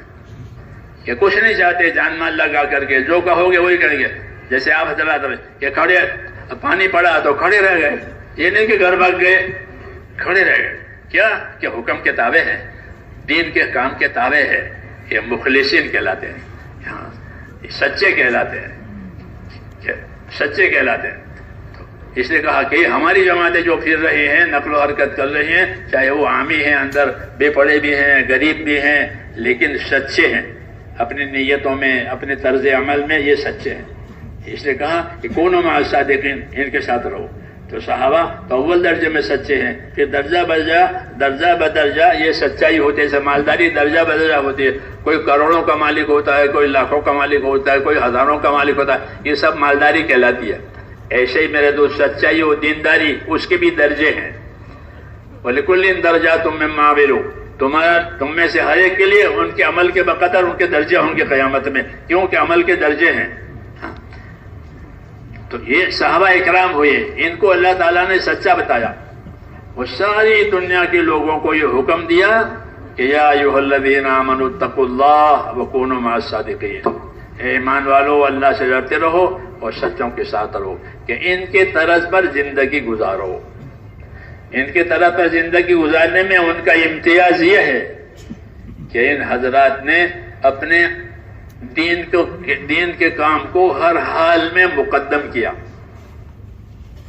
یہ کچھ نہیں چاہتے جان مال لگا کر کے، جو کہو گے وہی کریں گے۔ جیسے آپ حضرات کہ کھڑے پانی پڑا تو کھڑے رہ گئے، یہ نہیں کہ گھر بھاگ گئے، کھڑے رہ گئے۔ کیا کہ حکم کے تابع ہے، دین کے کام کے تابع ہے، یہ مخلصین کہلاتے ہیں، سچے کہلاتے ہیں، سچے کہلاتے ہیں۔ اس نے کہا کہ ہماری جماعتیں جو پھر رہی ہیں، نقل و حرکت کر رہی ہیں، چاہے وہ عامی ہیں، اندر بے پڑھے بھی ہیں، غریب بھی ہیں، لیکن سچے ہیں اپنی نیتوں میں، اپنے طرز عمل میں، یہ سچے ہیں۔ اس نے کہا کہ کونوا مع الصادقین، ان کے ساتھ رہو۔ تو صحابہ تو اول درجے میں سچے ہیں، پھر درجہ بدرجہ یہ سچائی ہوتی ہے، جیسے مالداری درجہ بدرجہ ہوتی ہے، کوئی کروڑوں کا مالک ہوتا ہے، کوئی لاکھوں کا مالک ہوتا ہے، کوئی ہزاروں کا مالک ہوتا ہے، یہ سب مالداری کہلاتی ہے۔ ایسے ہی میرے دوست سچائی و دینداری اس کے بھی درجے ہیں۔ وَلِكُلٍّ دَرَجَاتٌ مِّمَّا عَمِلُوا، تم میں سے ہر ایک کے لیے ان کے عمل کے بقدر ان کے درجے ہوں گے قیامت میں، کیونکہ عمل کے درجے ہیں۔ تو یہ صحابہ اکرام ہوئے، ان کو اللہ تعالیٰ نے سچا بتایا، وہ ساری دنیا کے لوگوں کو یہ حکم دیا کہ یا ایھا الذین آمنوا اتقوا اللہ وکونوا مع الصادقین، اے ایمان والو اللہ سے ڈرتے رہو اور سچوں کے ساتھ رہو، کہ ان کے طرز پر زندگی گزارو۔ ان کے طرز پر زندگی گزارنے میں ان کا امتیاز یہ ہے کہ ان حضرات نے اپنے دین کے کام کو ہر حال میں مقدم کیا۔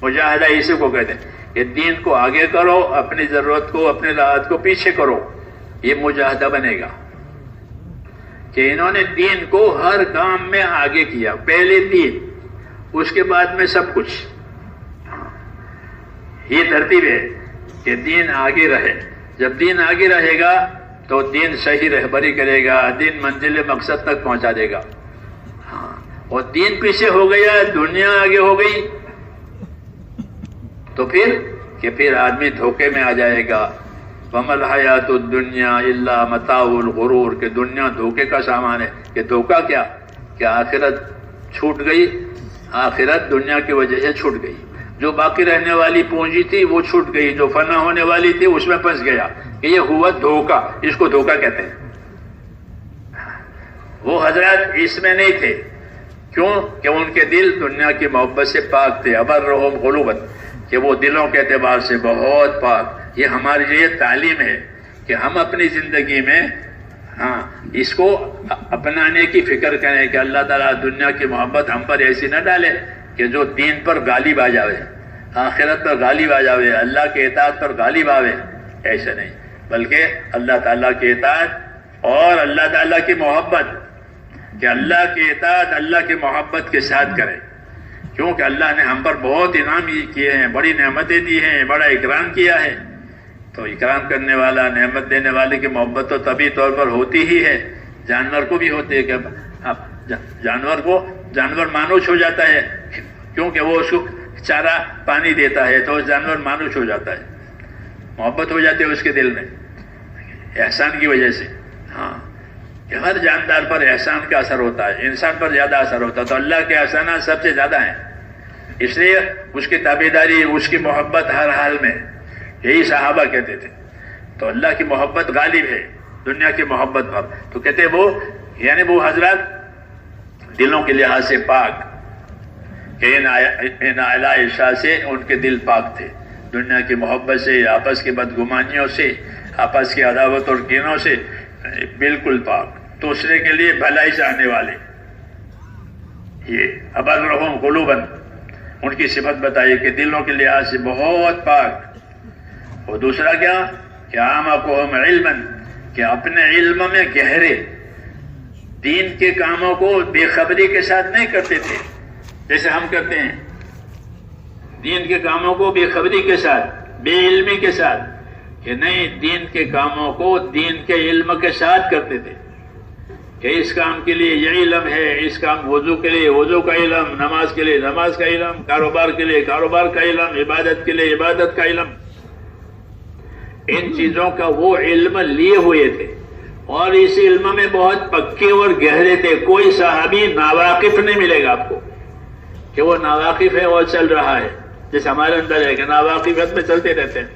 مجاہدہ اسی کو کہتے ہیں کہ دین کو آگے کرو، اپنی ضرورت کو، اپنی راحت کو پیچھے کرو، یہ مجاہدہ بنے گا۔ کہ انہوں نے دین کو ہر کام میں آگے کیا، پہلے دین، اس کے بعد میں سب کچھ۔ یہ ترتیب ہے کہ دین آگے رہے، جب دین آگے رہے گا تو دین صحیح رہبری کرے گا، دین منزل مقصد تک پہنچا دے گا۔ اور دین پیچھے ہو گیا، دنیا آگے ہو گئی، تو پھر آدمی دھوکے میں آ جائے گا۔ وَمَا الْحَيَاةُ الدُّنْيَا إِلَّا مَتَاعُ الْغُرُورِ، کہ دنیا دھوکے کا سامان ہے۔ کہ دھوکا کیا کہ آخرت چھوٹ گئی، آخرت دنیا کی وجہ سے چھوٹ گئی، جو باقی رہنے والی پونجی تھی وہ چھوٹ گئی، جو فنا ہونے والی تھی اس میں پھنس گیا، کہ یہ ہوا دھوکا، اس کو دھوکا کہتے ہیں۔ وہ حضرات اس میں نہیں تھے، کیوں کہ ان کے دل دنیا کی محبت سے پاک تھے، ابرہم قلوبا، کہ وہ دلوں کے اعتبار سے بہت پاک۔ یہ ہمارے لیے تعلیم ہے کہ ہم اپنی زندگی میں اس کو اپنانے کی فکر کریں کہ اللہ تعالیٰ دنیا کی محبت ہم پر ایسی نہ ڈالے کہ جو دین پر غالب آ جاوے، آخرت پر غالب آ جاوے، اللہ کے اطاعت پر غالب آوے۔ ایسے نہیں، بلکہ اللہ تعالیٰ کی اطاعت اور اللہ تعالیٰ کی محبت، کہ اللہ کی اطاعت اللہ کی محبت کے ساتھ کریں، کیونکہ اللہ نے ہم پر بہت انعام کیے ہیں، بڑی نعمتیں دی ہیں، بڑا اکرام کیا ہے۔ تو اکرام کرنے والا، نعمت دینے والے کی محبت تو طبعی طور پر ہوتی ہی ہے، جانور کو بھی ہوتی ہے، کہ جانور مانوس ہو جاتا ہے، کیونکہ وہ اس کو چارہ پانی دیتا ہے تو جانور مانوس ہو جاتا ہے، محبت ہو جاتی ہے اس کے دل میں احسان کی وجہ سے۔ کہ ہر جاندار پر احسان کا اثر ہوتا ہے، انسان پر زیادہ اثر ہوتا ہے، تو اللہ کے احسانات سب سے زیادہ ہیں، اس لیے اس کی تابعداری، اس کی محبت ہر حال میں، یہی صحابہ کہتے تھے۔ تو اللہ کی محبت غالب ہے دنیا کی محبت پر، تو کہتے وہ یعنی وہ حضرات دلوں کے لحاظ سے پاک، کہ ان اعلیٰ عشاء سے ان کے دل پاک تھے، دنیا کی محبت سے، آپس کی بدگمانیوں سے، آپس کی عداوت اور کینوں سے، بالکل پاک، دوسرے کے لیے بھلائی چاہنے والے۔ یہ ابرہم قلوبا، ان کی صفت بتائی کہ دلوں کے لحاظ سے بہت پاک۔ اور دوسرا کیا کہ اعمقہم علما، کہ اپنے علم میں گہرے، دین کے کاموں کو بے خبری کے ساتھ نہیں کرتے تھے جیسے ہم کرتے ہیں، دین کے کاموں کو بے خبری کے ساتھ، بے علمی کے ساتھ، کہ نہیں، دین کے کاموں کو دین کے علم کے ساتھ کرتے تھے۔ کہ اس کام کے لیے یہ علم ہے، اس کام وضو کے لیے وضو کا علم، نماز کے لیے نماز کا علم، کاروبار کے لیے کاروبار کا علم، عبادت کے لیے عبادت کا علم، ان چیزوں کا وہ علم لیے ہوئے تھے اور اس علم میں بہت پکے اور گہرے تھے. کوئی صحابی ناواقف نہیں ملے گا آپ کو کہ وہ ناواقف ہے اور چل رہا ہے، جیسے ہمارے اندر ہے کہ ناواقفیت میں چلتے رہتے ہیں،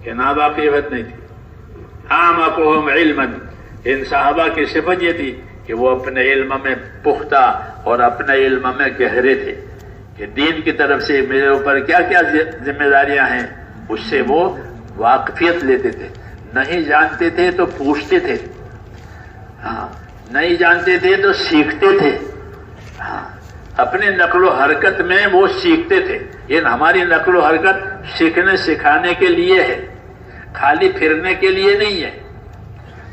کہ ناواقفیت نہیں تھی. اعمقهم علما، ان صحابہ کی صفت یہ تھی کہ وہ اپنے علم میں پختہ اور اپنے علم میں گہرے تھے کہ دین کی طرف سے میرے اوپر کیا کیا ذمہ داریاں ہیں، اس سے وہ واقفیت لیتے تھے. نہیں جانتے تھے تو پوچھتے تھے، ہاں نہیں جانتے تھے تو سیکھتے تھے، ہاں اپنے نقل و حرکت میں وہ سیکھتے تھے. یہ ہماری نقل و حرکت سیکھنے سکھانے کے لیے ہے، خالی پھرنے کے لیے نہیں ہے،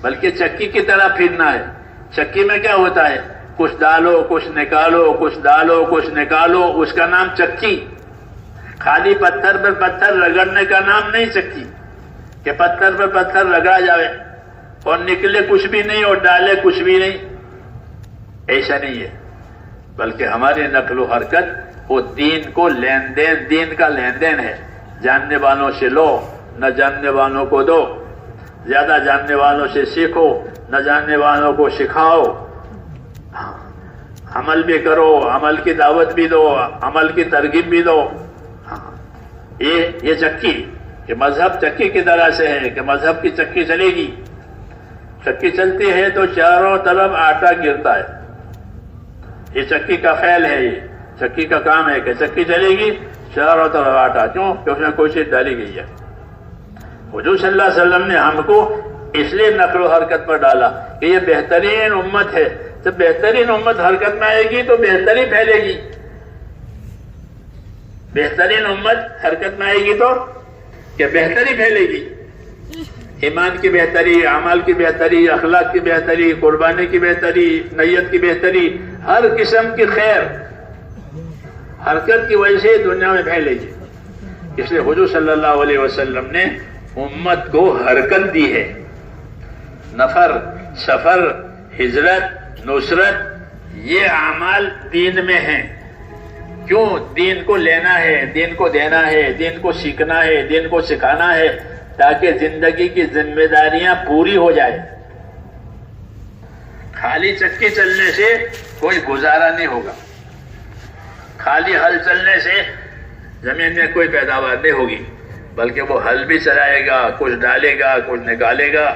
بلکہ چکی کی طرح پھرنا ہے. چکی میں کیا ہوتا ہے؟ کچھ ڈالو کچھ نکالو، کچھ ڈالو کچھ نکالو، اس کا نام چکی. خالی پتھر پر پتھر رگڑنے کا نام نہیں چکی کہ پتھر پر پتھر رگڑا جائے اور نکلے کچھ بھی نہیں اور ڈالے کچھ بھی نہیں. ایسا نہیں ہے، بلکہ ہماری نقل و حرکت وہ دین کو لین دین، دین کا لین دین ہے. جاننے والوں سے لو، نہ جاننے والوں کو دو. زیادہ جاننے والوں سے سیکھو، نہ جاننے والوں کو سکھاؤ. عمل بھی کرو، عمل کی دعوت بھی دو، عمل کی ترغیب بھی دو. یہ چکی کہ مذہب چکی کی طرح سے ہے کہ مذہب کی چکی چلے گی. چکی چلتی ہے تو چاروں طرف آٹا گرتا ہے. یہ چکی کا فعل ہے، یہ چکی کا کام ہے کہ چکی چلے گی چاروں طرف آٹا. کیوں؟ کہ اس میں کوئی چیز ڈالی گئی ہے. حضور صلی اللہ علیہ وسلم نے ہم کو اس لیے نقل و حرکت پر ڈالا کہ یہ بہترین امت ہے. جب بہترین امت حرکت میں آئے گی تو بہتری پھیلے گی. بہترین امت حرکت میں آئے گی تو کہ بہتری پھیلے گی. ایمان کی بہتری، اعمال کی بہتری، اخلاق کی بہتری، قربانی کی بہتری، نیت کی بہتری، ہر قسم کی خیر حرکت کی وجہ سے دنیا میں پھیلے گی. اس لیے حضور صلی اللہ علیہ وسلم نے امت کو حرکت دی ہے. نفر، سفر، ہجرت، نصرت، یہ اعمال دین میں ہیں. کیوں؟ دین کو لینا ہے، دین کو دینا ہے، دین کو سیکھنا ہے، دین کو سکھانا ہے تاکہ زندگی کی ذمہ داریاں پوری ہو جائے. خالی چکی چلنے سے کوئی گزارا نہیں ہوگا. خالی ہل چلنے سے زمین میں کوئی پیداوار نہیں ہوگی، بلکہ وہ ہل بھی چلائے گا، کچھ ڈالے گا، کچھ نکالے گا.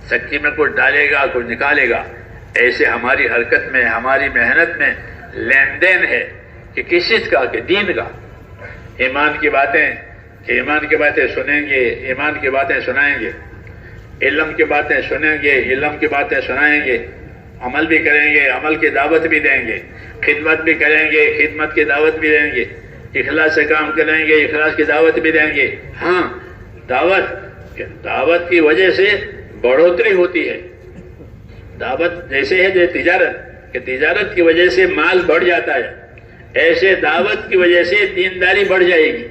چکی میں کچھ ڈالے گا، کچھ نکالے گا. ایسے ہماری حرکت میں، ہماری محنت میں لین دین ہے کہ کس چیز کا؟ کہ دین کا. ایمان کی باتیں کہ ایمان کی باتیں سنیں گے، ایمان کی باتیں سنائیں گے. علم کی باتیں سنیں گے، علم کی باتیں سنائیں گے. عمل بھی کریں گے، عمل کی دعوت بھی دیں گے. خدمت بھی کریں گے، خدمت کی دعوت بھی دیں گے. اخلاص سے کام کریں گے، اخلاص کی دعوت بھی دیں گے. ہاں دعوت کی وجہ سے بڑھوتری ہوتی ہے. دعوت جیسے ہے جیسے تجارت کہ تجارت کی وجہ سے مال بڑھ جاتا ہے، ایسے دعوت کی وجہ سے دینداری بڑھ جائے گی.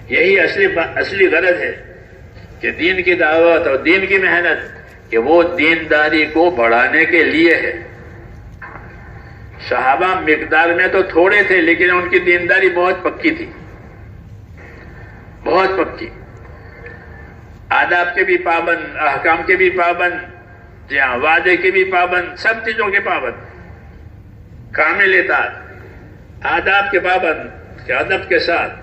یہی اصلی غرض ہے کہ دین کی دعوت اور دین کی محنت کہ وہ دینداری کو بڑھانے کے لیے ہے. صحابہ مقدار میں تو تھوڑے تھے لیکن ان کی دینداری بہت پکی تھی، بہت پکی. آداب کے بھی پابند، احکام کے بھی پابند، جی ہاں وعدے کے بھی پابند، سب چیزوں کے پابند، کامل اطاعت. آداب کے پابند کہ ادب کے ساتھ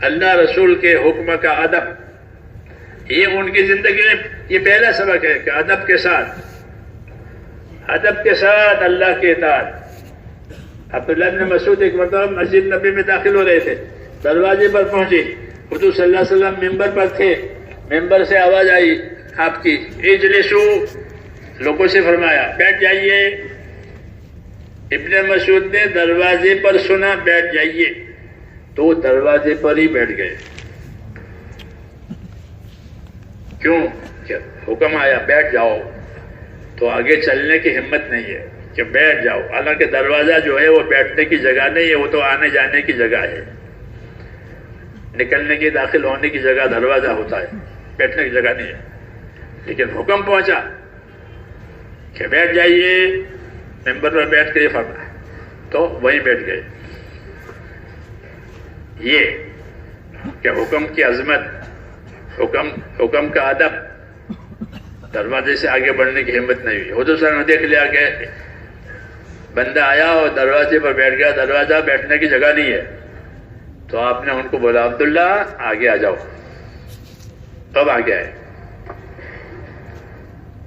اللہ رسول کے حکم کا ادب. یہ ان کی زندگی میں یہ پہلا سبق ہے کہ ادب کے ساتھ اللہ کی اطاعت. عبداللہ بن مسعود ایک مرتبہ مسجد نبی میں داخل ہو رہے تھے، دروازے پر پہنچے، حضور صلی اللہ علیہ وسلم ممبر پر تھے. ممبر سے آواز آئی آپ کی، اجلسو. لوگوں سے فرمایا بیٹھ جائیے. ابن مسعود نے دروازے پر سنا بیٹھ جائیے تو دروازے پر ہی بیٹھ گئے. کیوں؟ کہ حکم آیا بیٹھ جاؤ، تو آگے چلنے کی ہمت نہیں ہے کہ بیٹھ جاؤ. حالانکہ دروازہ جو ہے وہ بیٹھنے کی جگہ نہیں ہے، وہ تو آنے جانے کی جگہ ہے. نکلنے کی، داخل ہونے کی جگہ دروازہ ہوتا ہے، بیٹھنے کی جگہ نہیں ہے. لیکن حکم پہنچا کہ بیٹھ جائیے، ممبر پر بیٹھ کے فرمایا تو وہیں بیٹھ گئے۔ یہ کہ حکم کی عظمت، حکم کا ادب، دروازے سے آگے بڑھنے کی ہمت نہیں ہوئی۔ حضور صلی اللہ علیہ وسلم نے دیکھ لیا کہ بندہ آیا اور دروازے پر بیٹھ گیا، دروازہ بیٹھنے کی جگہ نہیں ہے، تو آپ نے ان کو بولا عبداللہ آگے آ جاؤ، اب آگے آئے۔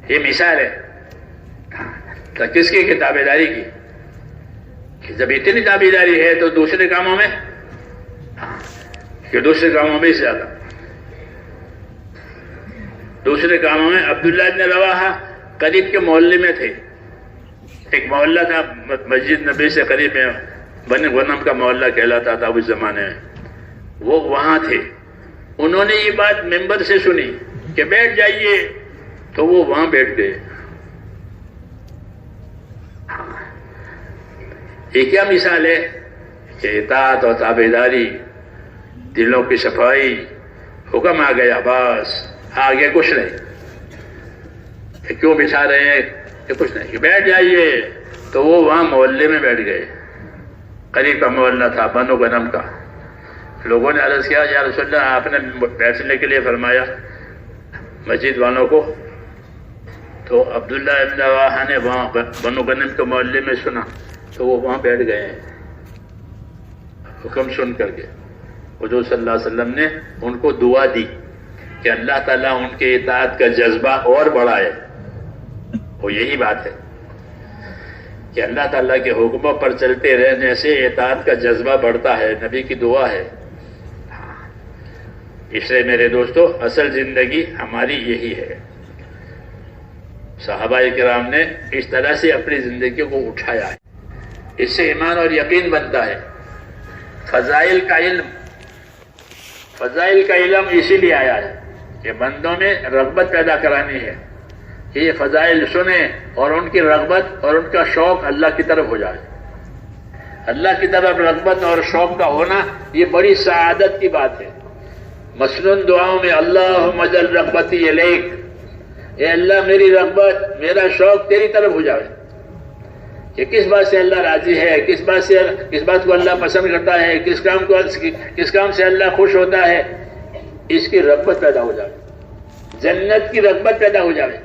یہ مثال ہے تو کس کی تابع داری کی؟ کہ جب اتنی تابع داری ہے تو دوسرے کاموں میں، کہ دوسرے کاموں میں زیادہ، دوسرے کاموں میں۔ عبداللہ ابن رواحہ قریب کے محلے میں تھے، ایک محلہ تھا مسجد نبی سے قریب میں، بنی غنم کا محلہ کہلاتا تھا اس زمانے میں، وہ وہاں تھے۔ انہوں نے یہ بات ممبر سے سنی کہ بیٹھ جائیے، تو وہ وہاں بیٹھ گئے۔ یہ کیا مثال ہے کہ اطاعت اور تابعداری، دلوں کی صفائی، حکم آ گیا بس، آگے کچھ نہیں۔ کہ کیوں بچھا رہے ہیں کہ کچھ نہیں، کہ بیٹھ جائیے، تو وہ وہاں محلے میں بیٹھ گئے۔ قریب کا محلہ تھا بنو غنم کا۔ لوگوں نے عرض کیا یا رسول اللہ آپ نے بیٹھنے کے لیے فرمایا مسجد والوں کو، تو عبداللہ ابن رواحہ نے وہاں بنو غنم کے محلے میں سنا تو وہ وہاں بیٹھ گئے ہیں حکم سن کر کے۔ حضور صلی اللہ علیہ وسلم نے ان کو دعا دی کہ اللہ تعالیٰ ان کے اطاعت کا جذبہ اور بڑھائے۔ وہ یہی بات ہے کہ اللہ تعالیٰ کے حکموں پر چلتے رہنے سے اطاعت کا جذبہ بڑھتا ہے، نبی کی دعا ہے۔ اس لیے میرے دوستو اصل زندگی ہماری یہی ہے۔ صحابہ کرام نے اس طرح سے اپنی زندگی کو اٹھایا ہے، اس سے ایمان اور یقین بنتا ہے۔ فضائل کا علم اسی لیے آیا ہے کہ بندوں میں رغبت پیدا کرانی ہے کہ یہ فضائل سنیں اور ان کی رغبت اور ان کا شوق اللہ کی طرف ہو جائے۔ اللہ کی طرف رغبت اور شوق کا ہونا یہ بڑی سعادت کی بات ہے۔ مسنون دعاؤں میں اللہم اجعل رغبتی الیک، اے اللہ میری رغبت، میرا شوق تیری طرف ہو جائے۔ کہ کس بات سے اللہ راضی ہے، کس بات کو اللہ پسند کرتا ہے، کس کام سے اللہ خوش ہوتا ہے، اس کی رغبت پیدا ہو جائے، جنت کی رغبت پیدا ہو جائے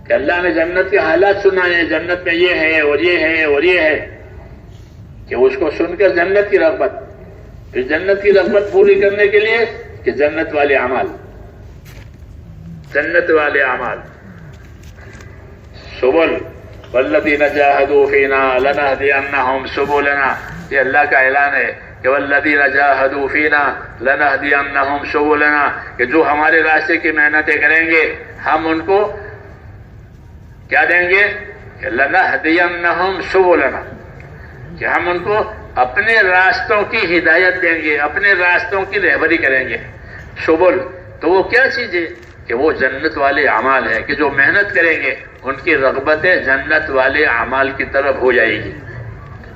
کہ اللہ نے جنت کے حالات سنائے، جنت میں یہ ہے اور یہ ہے اور یہ ہے، کہ اس کو سن کر جنت کی رغبت، پھر جنت کی رغبت پوری کرنے کے لیے کہ جنت والے اعمال، جنت والے اعمال۔ سبل والذین جاہدوا فینا لنہدینہم سبلنا، یہ اللہ کا اعلان ہے کہ والذین جاہدوا فینا لنہدینہم سبلنا، کہ جو ہمارے راستے کی محنتیں کریں گے ہم ان کو کیا دیں گے؟ کہ لنہدینہم سبلنا، کہ ہم ان کو اپنے راستوں کی ہدایت دیں گے، اپنے راستوں کی رہبری کریں گے۔ سبل تو وہ کیا چیز ہے؟ کہ وہ جنت والے اعمال ہیں، کہ جو محنت کریں گے ان کی رغبتیں جنت والے اعمال کی طرف ہو جائے گی،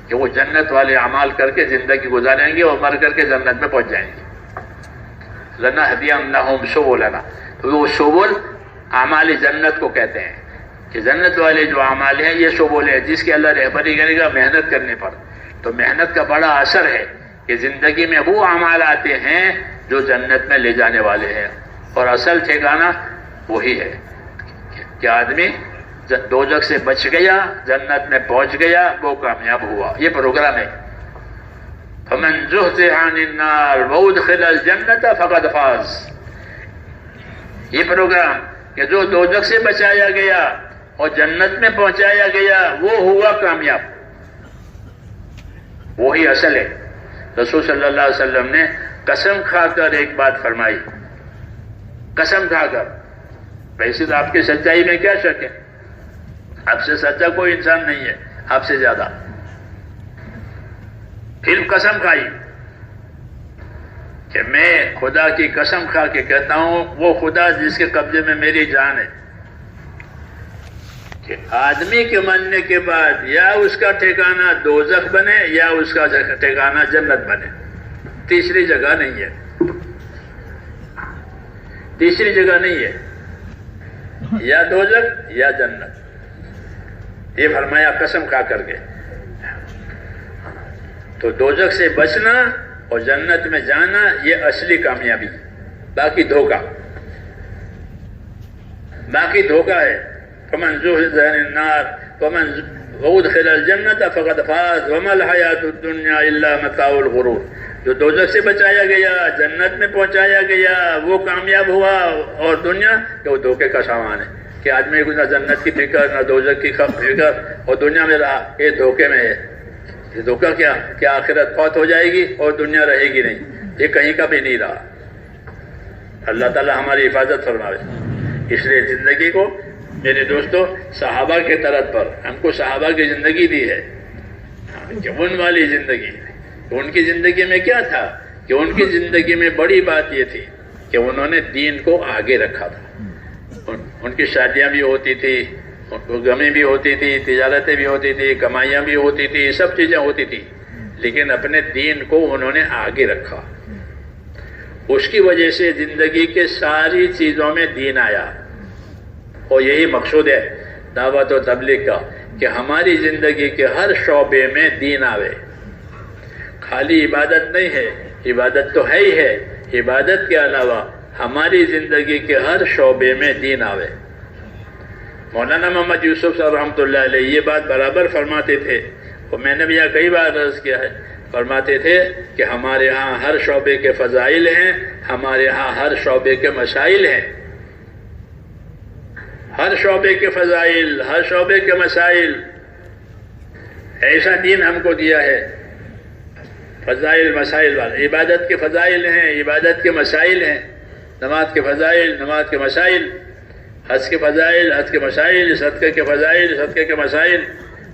کہ وہ جنت والے اعمال کر کے زندگی گزاریں گے اور مر کر کے جنت میں پہنچ جائیں گے۔ لنہدینہم سبلنا، تو وہ سبل اعمال جنت کو کہتے ہیں کہ جنت والے جو اعمال ہیں یہ سبل ہے، جس کے اللہ رہبری کرے گا محنت کرنے پر۔ تو محنت کا بڑا اثر ہے کہ زندگی میں وہ اعمال آتے ہیں جو جنت میں لے جانے والے ہیں، اور اصل ٹھکانہ وہی ہے کہ آدمی دوزخ سے بچ گیا، جنت میں پہنچ گیا، وہ کامیاب ہوا۔ یہ پروگرام ہے۔ فمن زحزح عن النار وادخل الجنة فقد فاز، یہ پروگرام کہ جو دوزخ سے بچایا گیا اور جنت میں پہنچایا گیا وہ ہوا کامیاب، وہی اصل ہے۔ رسول صلی اللہ علیہ وسلم نے قسم کھا کر ایک بات فرمائی، قسم کھا کر، ویسے تو آپ کی سچائی میں کیا شک ہے، آپ سے سچا کوئی انسان نہیں ہے آپ سے زیادہ، پھر قسم کھائی کہ میں خدا کی قسم کھا کے کہتا ہوں، وہ خدا جس کے قبضے میں میری جان ہے، کہ آدمی کے مرنے کے بعد یا اس کا ٹھکانہ دوزخ بنے یا اس کا ٹھکانہ جنت بنے، تیسری جگہ نہیں ہے، تیسری جگہ نہیں ہے، یا دوزخ یا جنت۔ یہ فرمایا قسم کھا کر کے. تو دوزخ سے بچنا اور جنت میں جانا یہ اصلی کامیابی. باقی دھوکہ ہے. فمن زحزح عن النار ومن ادخل الجنت فقد فاز وما الحیات الدنیا الا متاع الغرور. جو دوزخ سے بچایا گیا، جنت میں پہنچایا گیا، وہ کامیاب ہوا. اور دنیا کہ وہ دھوکے کا سامان ہے کہ آدمی کو نہ جنت کی فکر نہ دوزخ کی فکر، اور دنیا میں رہا یہ دھوکے میں ہے. یہ دھوکہ کیا آخرت فوت ہو جائے گی اور دنیا رہے گی نہیں. یہ کہیں کا بھی نہیں رہا. اللہ تعالیٰ ہماری حفاظت فرمائے. اس لیے زندگی کو میرے دوستو صحابہ کے طرز پر ہم کو صحابہ کی زندگی دی ہے، ان والی زندگی. ان کی زندگی میں کیا تھا کہ ان کی زندگی میں بڑی بات یہ تھی کہ انہوں نے دین کو آگے رکھا تھا. ان کی شادیاں بھی ہوتی تھی، غمی بھی ہوتی تھی، تجارتیں بھی ہوتی تھی، کمائیاں بھی ہوتی تھی، سب چیزیں ہوتی تھی، لیکن اپنے دین کو انہوں نے آگے رکھا. اس کی وجہ سے زندگی کے ساری چیزوں میں دین آیا. اور یہی مقصود ہے دعوت و تبلیغ کا کہ ہماری زندگی کے ہر شعبے میں دین آوے. خالی عبادت نہیں ہے، عبادت تو ہے ہی ہے، عبادت کے علاوہ ہماری زندگی کے ہر شعبے میں دین آوے. مولانا محمد یوسف صاحب رحمۃ اللہ علیہ یہ بات برابر فرماتے تھے، اور میں نے بھی یہاں کئی بار عرض کیا ہے. فرماتے تھے کہ ہمارے ہاں ہر شعبے کے فضائل ہیں، ہمارے ہاں ہر شعبے کے مسائل ہیں. ہر شعبے کے فضائل، ہر شعبے کے مسائل. ایسا دین ہم کو دیا ہے. فضائل مسائل والا. عبادت کے فضائل ہیں، عبادت کے مسائل ہیں. نماز کے فضائل، نماز کے مسائل. حج کے فضائل، حج کے مسائل. صدقے کے فضائل، صدقے کے مسائل.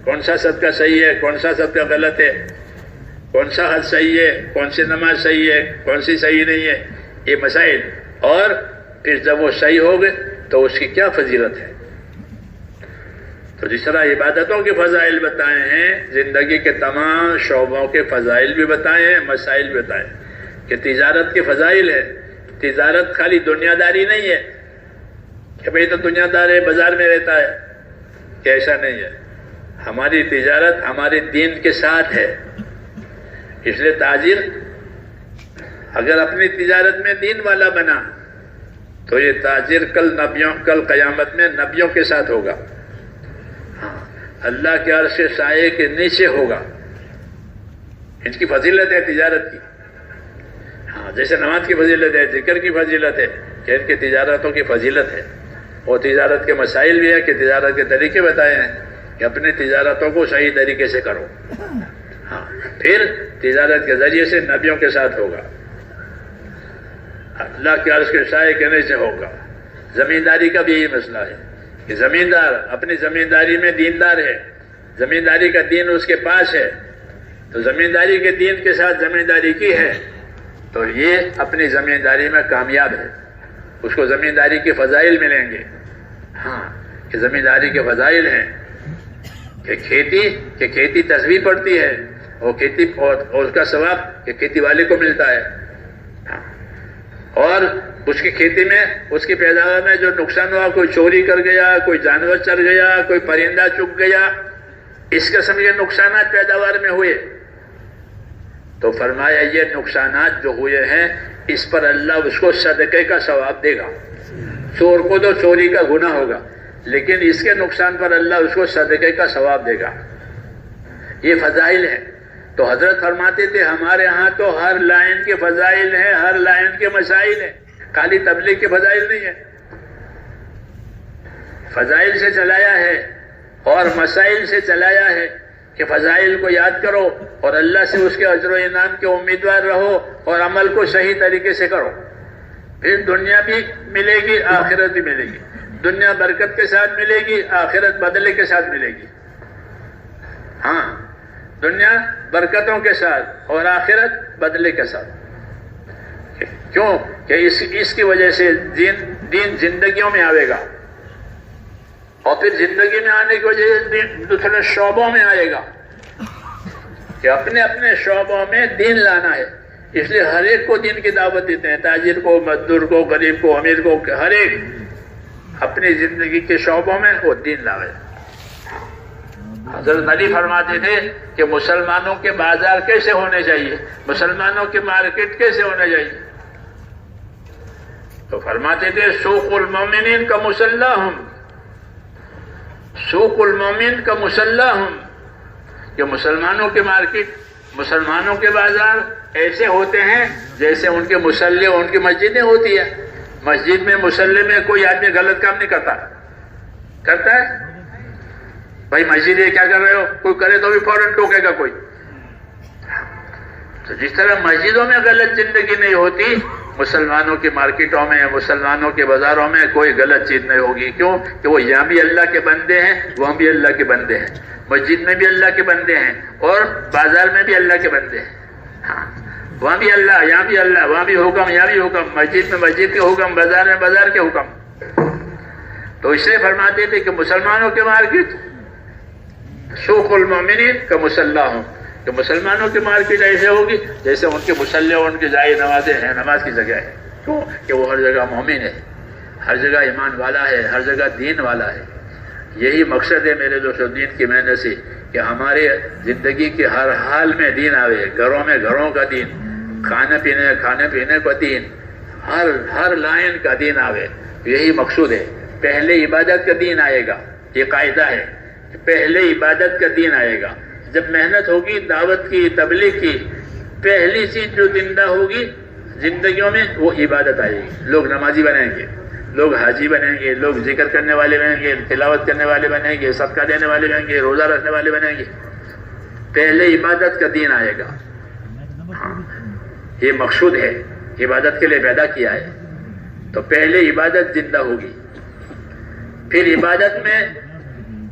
کون سا صدقہ صحیح ہے، کون سا صدقہ غلط ہے، کون سا حج صحیح ہے، کون سی نماز صحیح ہے، کون سی صحیح نہیں ہے، یہ مسائل. اور پھر جب وہ صحیح ہو گئے تو اس کی کیا فضیلت ہے. تو جس طرح عبادتوں کے فضائل بتائے ہیں، زندگی کے تمام شعبوں کے فضائل بھی بتائے ہیں، مسائل بھی بتائے. کہ تجارت کے فضائل ہے. تجارت خالی دنیا داری نہیں ہے کہ بھئی تو دنیا دار ہے، بازار میں رہتا ہے، کہ ایسا نہیں ہے. ہماری تجارت ہمارے دین کے ساتھ ہے. اس لیے تاجر اگر اپنی تجارت میں دین والا بنا تو یہ تاجر کل قیامت میں نبیوں کے ساتھ ہوگا، اللہ کے عرش کے سائے کے نیچے ہوگا. ان کی فضیلت ہے تجارت کی. ہاں، جیسے نماز کی فضیلت ہے، ذکر کی فضیلت ہے، کہ ان کی تجارتوں کی فضیلت ہے. اور تجارت کے مسائل بھی ہے کہ تجارت کے طریقے بتائے ہیں کہ اپنے تجارتوں کو صحیح طریقے سے کرو. ہاں، پھر تجارت کے ذریعے سے نبیوں کے ساتھ ہوگا، اللہ کے عرش کے سائے کے نیچے ہوگا. زمینداری کا بھی یہی مسئلہ ہے کہ زمیندار اپنی زمینداری میں دیندار ہے، زمینداری کا دین اس کے پاس ہے، تو زمینداری کے دین کے ساتھ زمینداری کی ہے تو یہ اپنی زمینداری میں کامیاب ہے. اس کو زمینداری کے فضائل ملیں گے. ہاں، کہ زمینداری کے فضائل ہیں کہ کھیتی تصویر پڑتی ہے، اور کھیتی اور اس کا ثواب کہ کھیتی والے کو ملتا ہے. اور اس کی کھیتی میں، اس کی پیداوار میں جو نقصان ہوا، کوئی چوری کر گیا، کوئی جانور چر گیا، کوئی پرندہ چگ گیا، اس قسم کے نقصانات پیداوار میں ہوئے تو فرمایا یہ نقصانات جو ہوئے ہیں اس پر اللہ اس کو صدقے کا ثواب دے گا. چور کو تو چوری کا گناہ ہوگا، لیکن اس کے نقصان پر اللہ اس کو صدقے کا ثواب دے گا. یہ فضائل ہیں. تو حضرت فرماتے تھے ہمارے ہاں تو ہر لائن کے فضائل ہیں، ہر لائن کے مسائل ہیں، خالی تبلیغ کے فضائل نہیں ہیں. فضائل سے چلایا ہے اور مسائل سے چلایا ہے کہ فضائل کو یاد کرو اور اللہ سے اس کے اجر و انعام کے امیدوار رہو اور عمل کو صحیح طریقے سے کرو. پھر دنیا بھی ملے گی، آخرت بھی ملے گی. دنیا برکت کے ساتھ ملے گی، آخرت بدلے کے ساتھ ملے گی. ہاں، دنیا برکتوں کے ساتھ اور آخرت بدلے کے ساتھ. کیوں کہ اس کی وجہ سے دین زندگیوں میں آئے گا، اور پھر زندگی میں آنے کی وجہ سے دوسرے شعبوں میں آئے گا کہ اپنے اپنے شعبوں میں دین لانا ہے. اس لیے ہر ایک کو دین کی دعوت دیتے ہیں، تاجر کو، مزدور کو، غریب کو، امیر کو، ہر ایک اپنی زندگی کے شعبوں میں وہ دین لاوے. حضرت علی فرماتے تھے کہ مسلمانوں کے بازار کیسے ہونے چاہیے، مسلمانوں کی مارکیٹ کیسے ہونے چاہیے؟ تو فرماتے تھے سوق المومنین کا مسلحہم، سوق المومن کا مسلحہم، کہ مسلمانوں کی مارکیٹ، مسلمانوں کے بازار ایسے ہوتے ہیں جیسے ان کے مسلح، ان کی مسجدیں ہوتی ہیں۔ مسجد میں مسلح میں کوئی آدمی غلط کام نہیں کرتا ہے؟ بھائی مسجد یہ کیا کر رہے ہو، کوئی کرے تو بھی فوراً ٹوکے گا کوئی۔ تو جس طرح مسجدوں میں غلط زندگی نہیں ہوتی، مسلمانوں کی مارکیٹوں میں، مسلمانوں کے بازاروں میں کوئی غلط چیز نہیں ہوگی۔ کیوں؟ کہ وہ یہاں بھی اللہ کے بندے ہیں، وہاں بھی اللہ کے بندے ہیں، مسجد میں بھی اللہ کے بندے ہیں اور بازار میں بھی اللہ کے بندے ہیں۔ ہاں، وہاں بھی اللہ، یہاں بھی اللہ، وہاں بھی حکم، یہاں بھی حکم، مسجد میں مسجد کے حکم، بازار میں بازار کے حکم۔ تو اس لیے فرماتے تھے کہ مسلمانوں کی مارکیٹ سوق المومنین کا مسلحہم، کہ مسلمانوں کی مارکیٹ ایسے ہوگی جیسے ان کے مسلح اور ان کی جائے نمازیں ہیں، نماز کی جگہ ہے۔ کیوں؟ کہ وہ ہر جگہ مومن ہے، ہر جگہ ایمان والا ہے، ہر جگہ دین والا ہے۔ یہی مقصد ہے میرے دوستو دین کی محنت سے، کہ ہمارے زندگی کے ہر حال میں دین آوے، گھروں میں گھروں کا دین، کھانے پینے کا دین، ہر لائن کا دین آوے۔ یہی مقصود ہے۔ پہلے عبادت کا دین آئے گا، یہ قاعدہ ہے، پہلے عبادت کا دین آئے گا۔ جب محنت ہوگی دعوت کی، تبلیغ کی، پہلی چیز جو زندہ ہوگی زندگیوں میں وہ عبادت آئے گی۔ لوگ نمازی بنیں گے، لوگ حاجی بنیں گے، لوگ ذکر کرنے والے بنیں گے، تلاوت کرنے والے بنیں گے، صدقہ دینے والے بنیں گے، روزہ رکھنے والے بنیں گے۔ پہلے عبادت کا دین آئے گا۔ ہاں، یہ مقصود ہے، عبادت کے لیے پیدا کیا ہے۔ تو پہلے عبادت زندہ ہوگی، پھر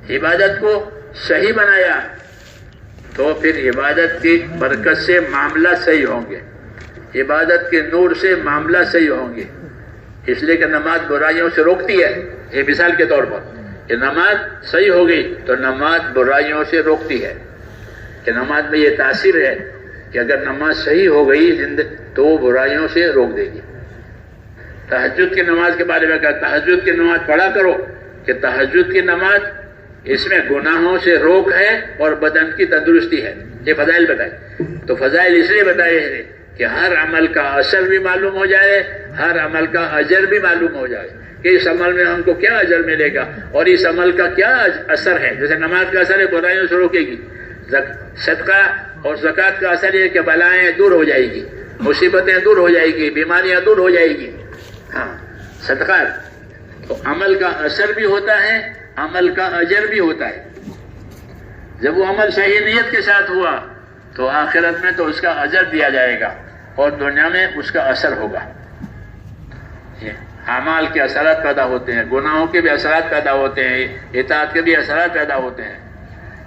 عبادت کو صحیح بنایا تو پھر عبادت کی برکت سے معاملہ صحیح ہوں گے، عبادت کے نور سے معاملہ صحیح ہوں گے۔ اس لیے کہ نماز برائیوں سے روکتی ہے۔ یہ مثال کے طور پر کہ نماز صحیح ہو گئی تو نماز برائیوں سے روکتی ہے، کہ نماز میں یہ تاثیر ہے کہ اگر نماز صحیح ہو گئی تو وہ برائیوں سے روک دے گی۔ تہجد کی نماز کے بارے میں کہا تہجد کی نماز پڑھا کرو، کہ تہجد کی نماز اس میں گناہوں سے روک ہے اور بدن کی تندرستی ہے۔ یہ فضائل بتائے، تو فضائل اس لیے بتائے ہیں کہ ہر عمل کا اثر بھی معلوم ہو جائے، ہر عمل کا اجر بھی معلوم ہو جائے کہ اس عمل میں ہم کو کیا اجر ملے گا اور اس عمل کا کیا اثر ہے۔ جیسے نماز کا اثر ہے برائیوں سے روکے گی، صدقہ اور زکوٰۃ کا اثر یہ کہ بلائیں دور ہو جائے گی، مصیبتیں دور ہو جائے گی، بیماریاں دور ہو جائے گی۔ ہاں، صدقہ تو عمل کا اثر بھی ہوتا ہے، عمل کا اجر بھی ہوتا ہے۔ جب وہ عمل صحیح نیت کے ساتھ ہوا تو آخرت میں تو اس کا اجر دیا جائے گا اور دنیا میں اس کا اثر ہوگا۔ اعمال کے اثرات پیدا ہوتے ہیں، گناہوں کے بھی اثرات پیدا ہوتے ہیں، اطاعت کے بھی اثرات پیدا ہوتے ہیں۔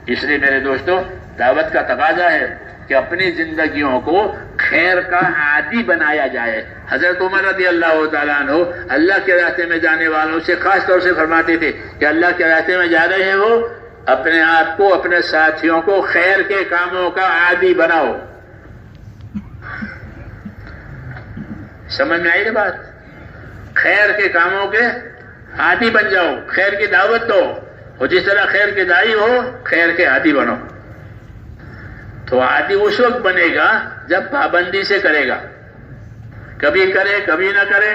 اس لیے میرے دوستو دعوت کا تقاضا ہے کہ اپنی زندگیوں کو خیر کا عادی بنایا جائے۔ حضرت عمر رضی اللہ تعالیٰ عنہ اللہ کے راستے میں جانے والوں سے خاص طور سے فرماتے تھے کہ اللہ کے راستے میں جا رہے ہو، اپنے آپ کو، اپنے ساتھیوں کو خیر کے کاموں کا عادی بناؤ۔ سمجھ میں آئی نا بات؟ خیر کے کاموں کے عادی بن جاؤ، خیر کی دعوت دو، اور جس طرح خیر کے داعی ہو خیر کے عادی بنو۔ تو عادی اس وقت بنے گا جب پابندی سے کرے گا، کبھی کرے کبھی نہ کرے،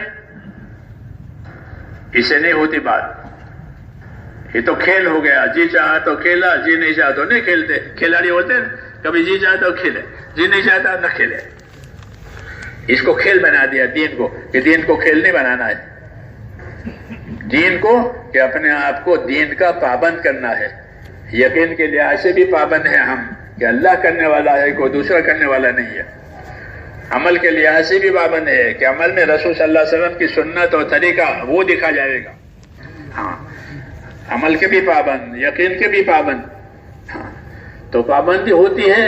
اسے نہیں ہوتی بات۔ یہ تو کھیل ہو گیا، جی چاہا تو کھیلا، جی نہیں چاہا تو نہیں کھیلتے۔ کھلاڑی ہوتے ہیں کبھی جی چاہا تو کھیلے، جی نہیں چاہتا نہ کھیلے۔ اس کو کھیل بنا دیا دین کو، کہ دین کو کھیل نہیں بنانا ہے، دین کو کہ اپنے آپ کو دین کا پابند کرنا ہے۔ یقین کے لحاظ سے بھی پابند ہیں ہم کہ اللہ کرنے والا ہے، کوئی دوسرا کرنے والا نہیں ہے۔ عمل کے لحاظ سے بھی پابند ہے کہ عمل میں رسول صلی اللہ علیہ وسلم کی سنت اور طریقہ وہ دکھا جائے گا۔ ہاں، عمل کے بھی پابند، یقین کے بھی پابند۔ ہاں، تو پابندی ہوتی ہے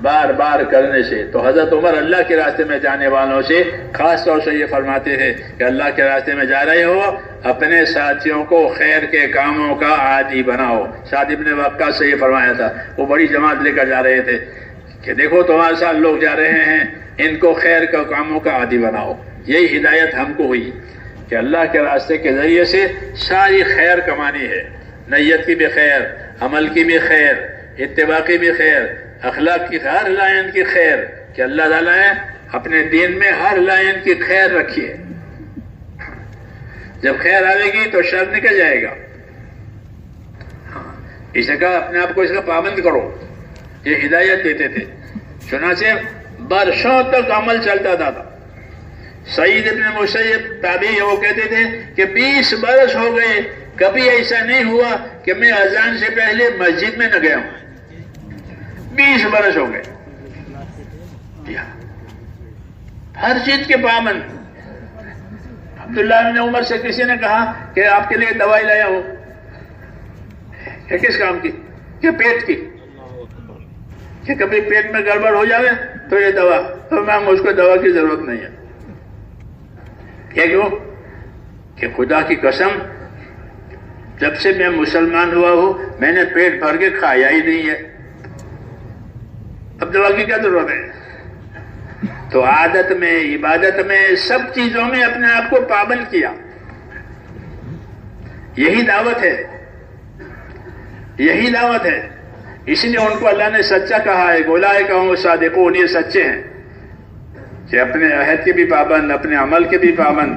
بار بار کرنے سے۔ تو حضرت عمر اللہ کے راستے میں جانے والوں سے خاص طور سے یہ فرماتے ہیں کہ اللہ کے راستے میں جا رہے ہو، اپنے ساتھیوں کو خیر کے کاموں کا عادی بناؤ۔ سعد ابن وقاص سے یہ فرمایا تھا، وہ بڑی جماعت لے کر جا رہے تھے کہ دیکھو تمہارے ساتھ لوگ جا رہے ہیں، ان کو خیر کے کاموں کا عادی بناؤ۔ یہی ہدایت ہم کو ہوئی کہ اللہ کے راستے کے ذریعے سے ساری خیر کمانی ہے، نیت کی بھی خیر، عمل کی بھی خیر، اتباع کی بھی خیر، اخلاق کی ہر لائن کی خیر، کہ اللہ تعالیٰ نے اپنے دین میں ہر لائن کی خیر رکھی ہے. جب خیر آئے گی تو شر نکل جائے گا. اس نے کہا اپنے آپ کو اس کا پابند کرو. یہ ہدایت دیتے تھے. چنانچہ برسوں تک عمل چلتا تھا. سعید ابن مسیب تابعی وہ کہتے تھے کہ 20 برس ہو گئے، کبھی ایسا نہیں ہوا کہ میں اذان سے پہلے مسجد میں نہ گیا ہوں. 20 برس ہو گئے. ہر چیز کے پابند. عبداللہ بن عمر سے کسی نے کہا کہ آپ کے لیے دوائی لایا ہو. کہ کس کام کی؟ کہ پیٹ کی. کہ کبھی پیٹ میں گڑبڑ ہو جاوے تو یہ دوا. تو میں مجھ کو دوا کی ضرورت نہیں ہے. کیوں؟ کہ خدا کی قسم جب سے میں مسلمان ہوا ہوں میں نے پیٹ بھر کے کھایا ہی نہیں ہے. اب دوا کی کیا ضرورت ہے؟ تو عادت میں، عبادت میں، سب چیزوں میں اپنے آپ کو پابند کیا. یہی دعوت ہے، یہی دعوت ہے. اس لیے ان کو اللہ نے سچا کہا ہے. اولئک هم الصادقون، یہ سچے ہیں کہ اپنے عہد کے بھی پابند، اپنے عمل کے بھی پابند.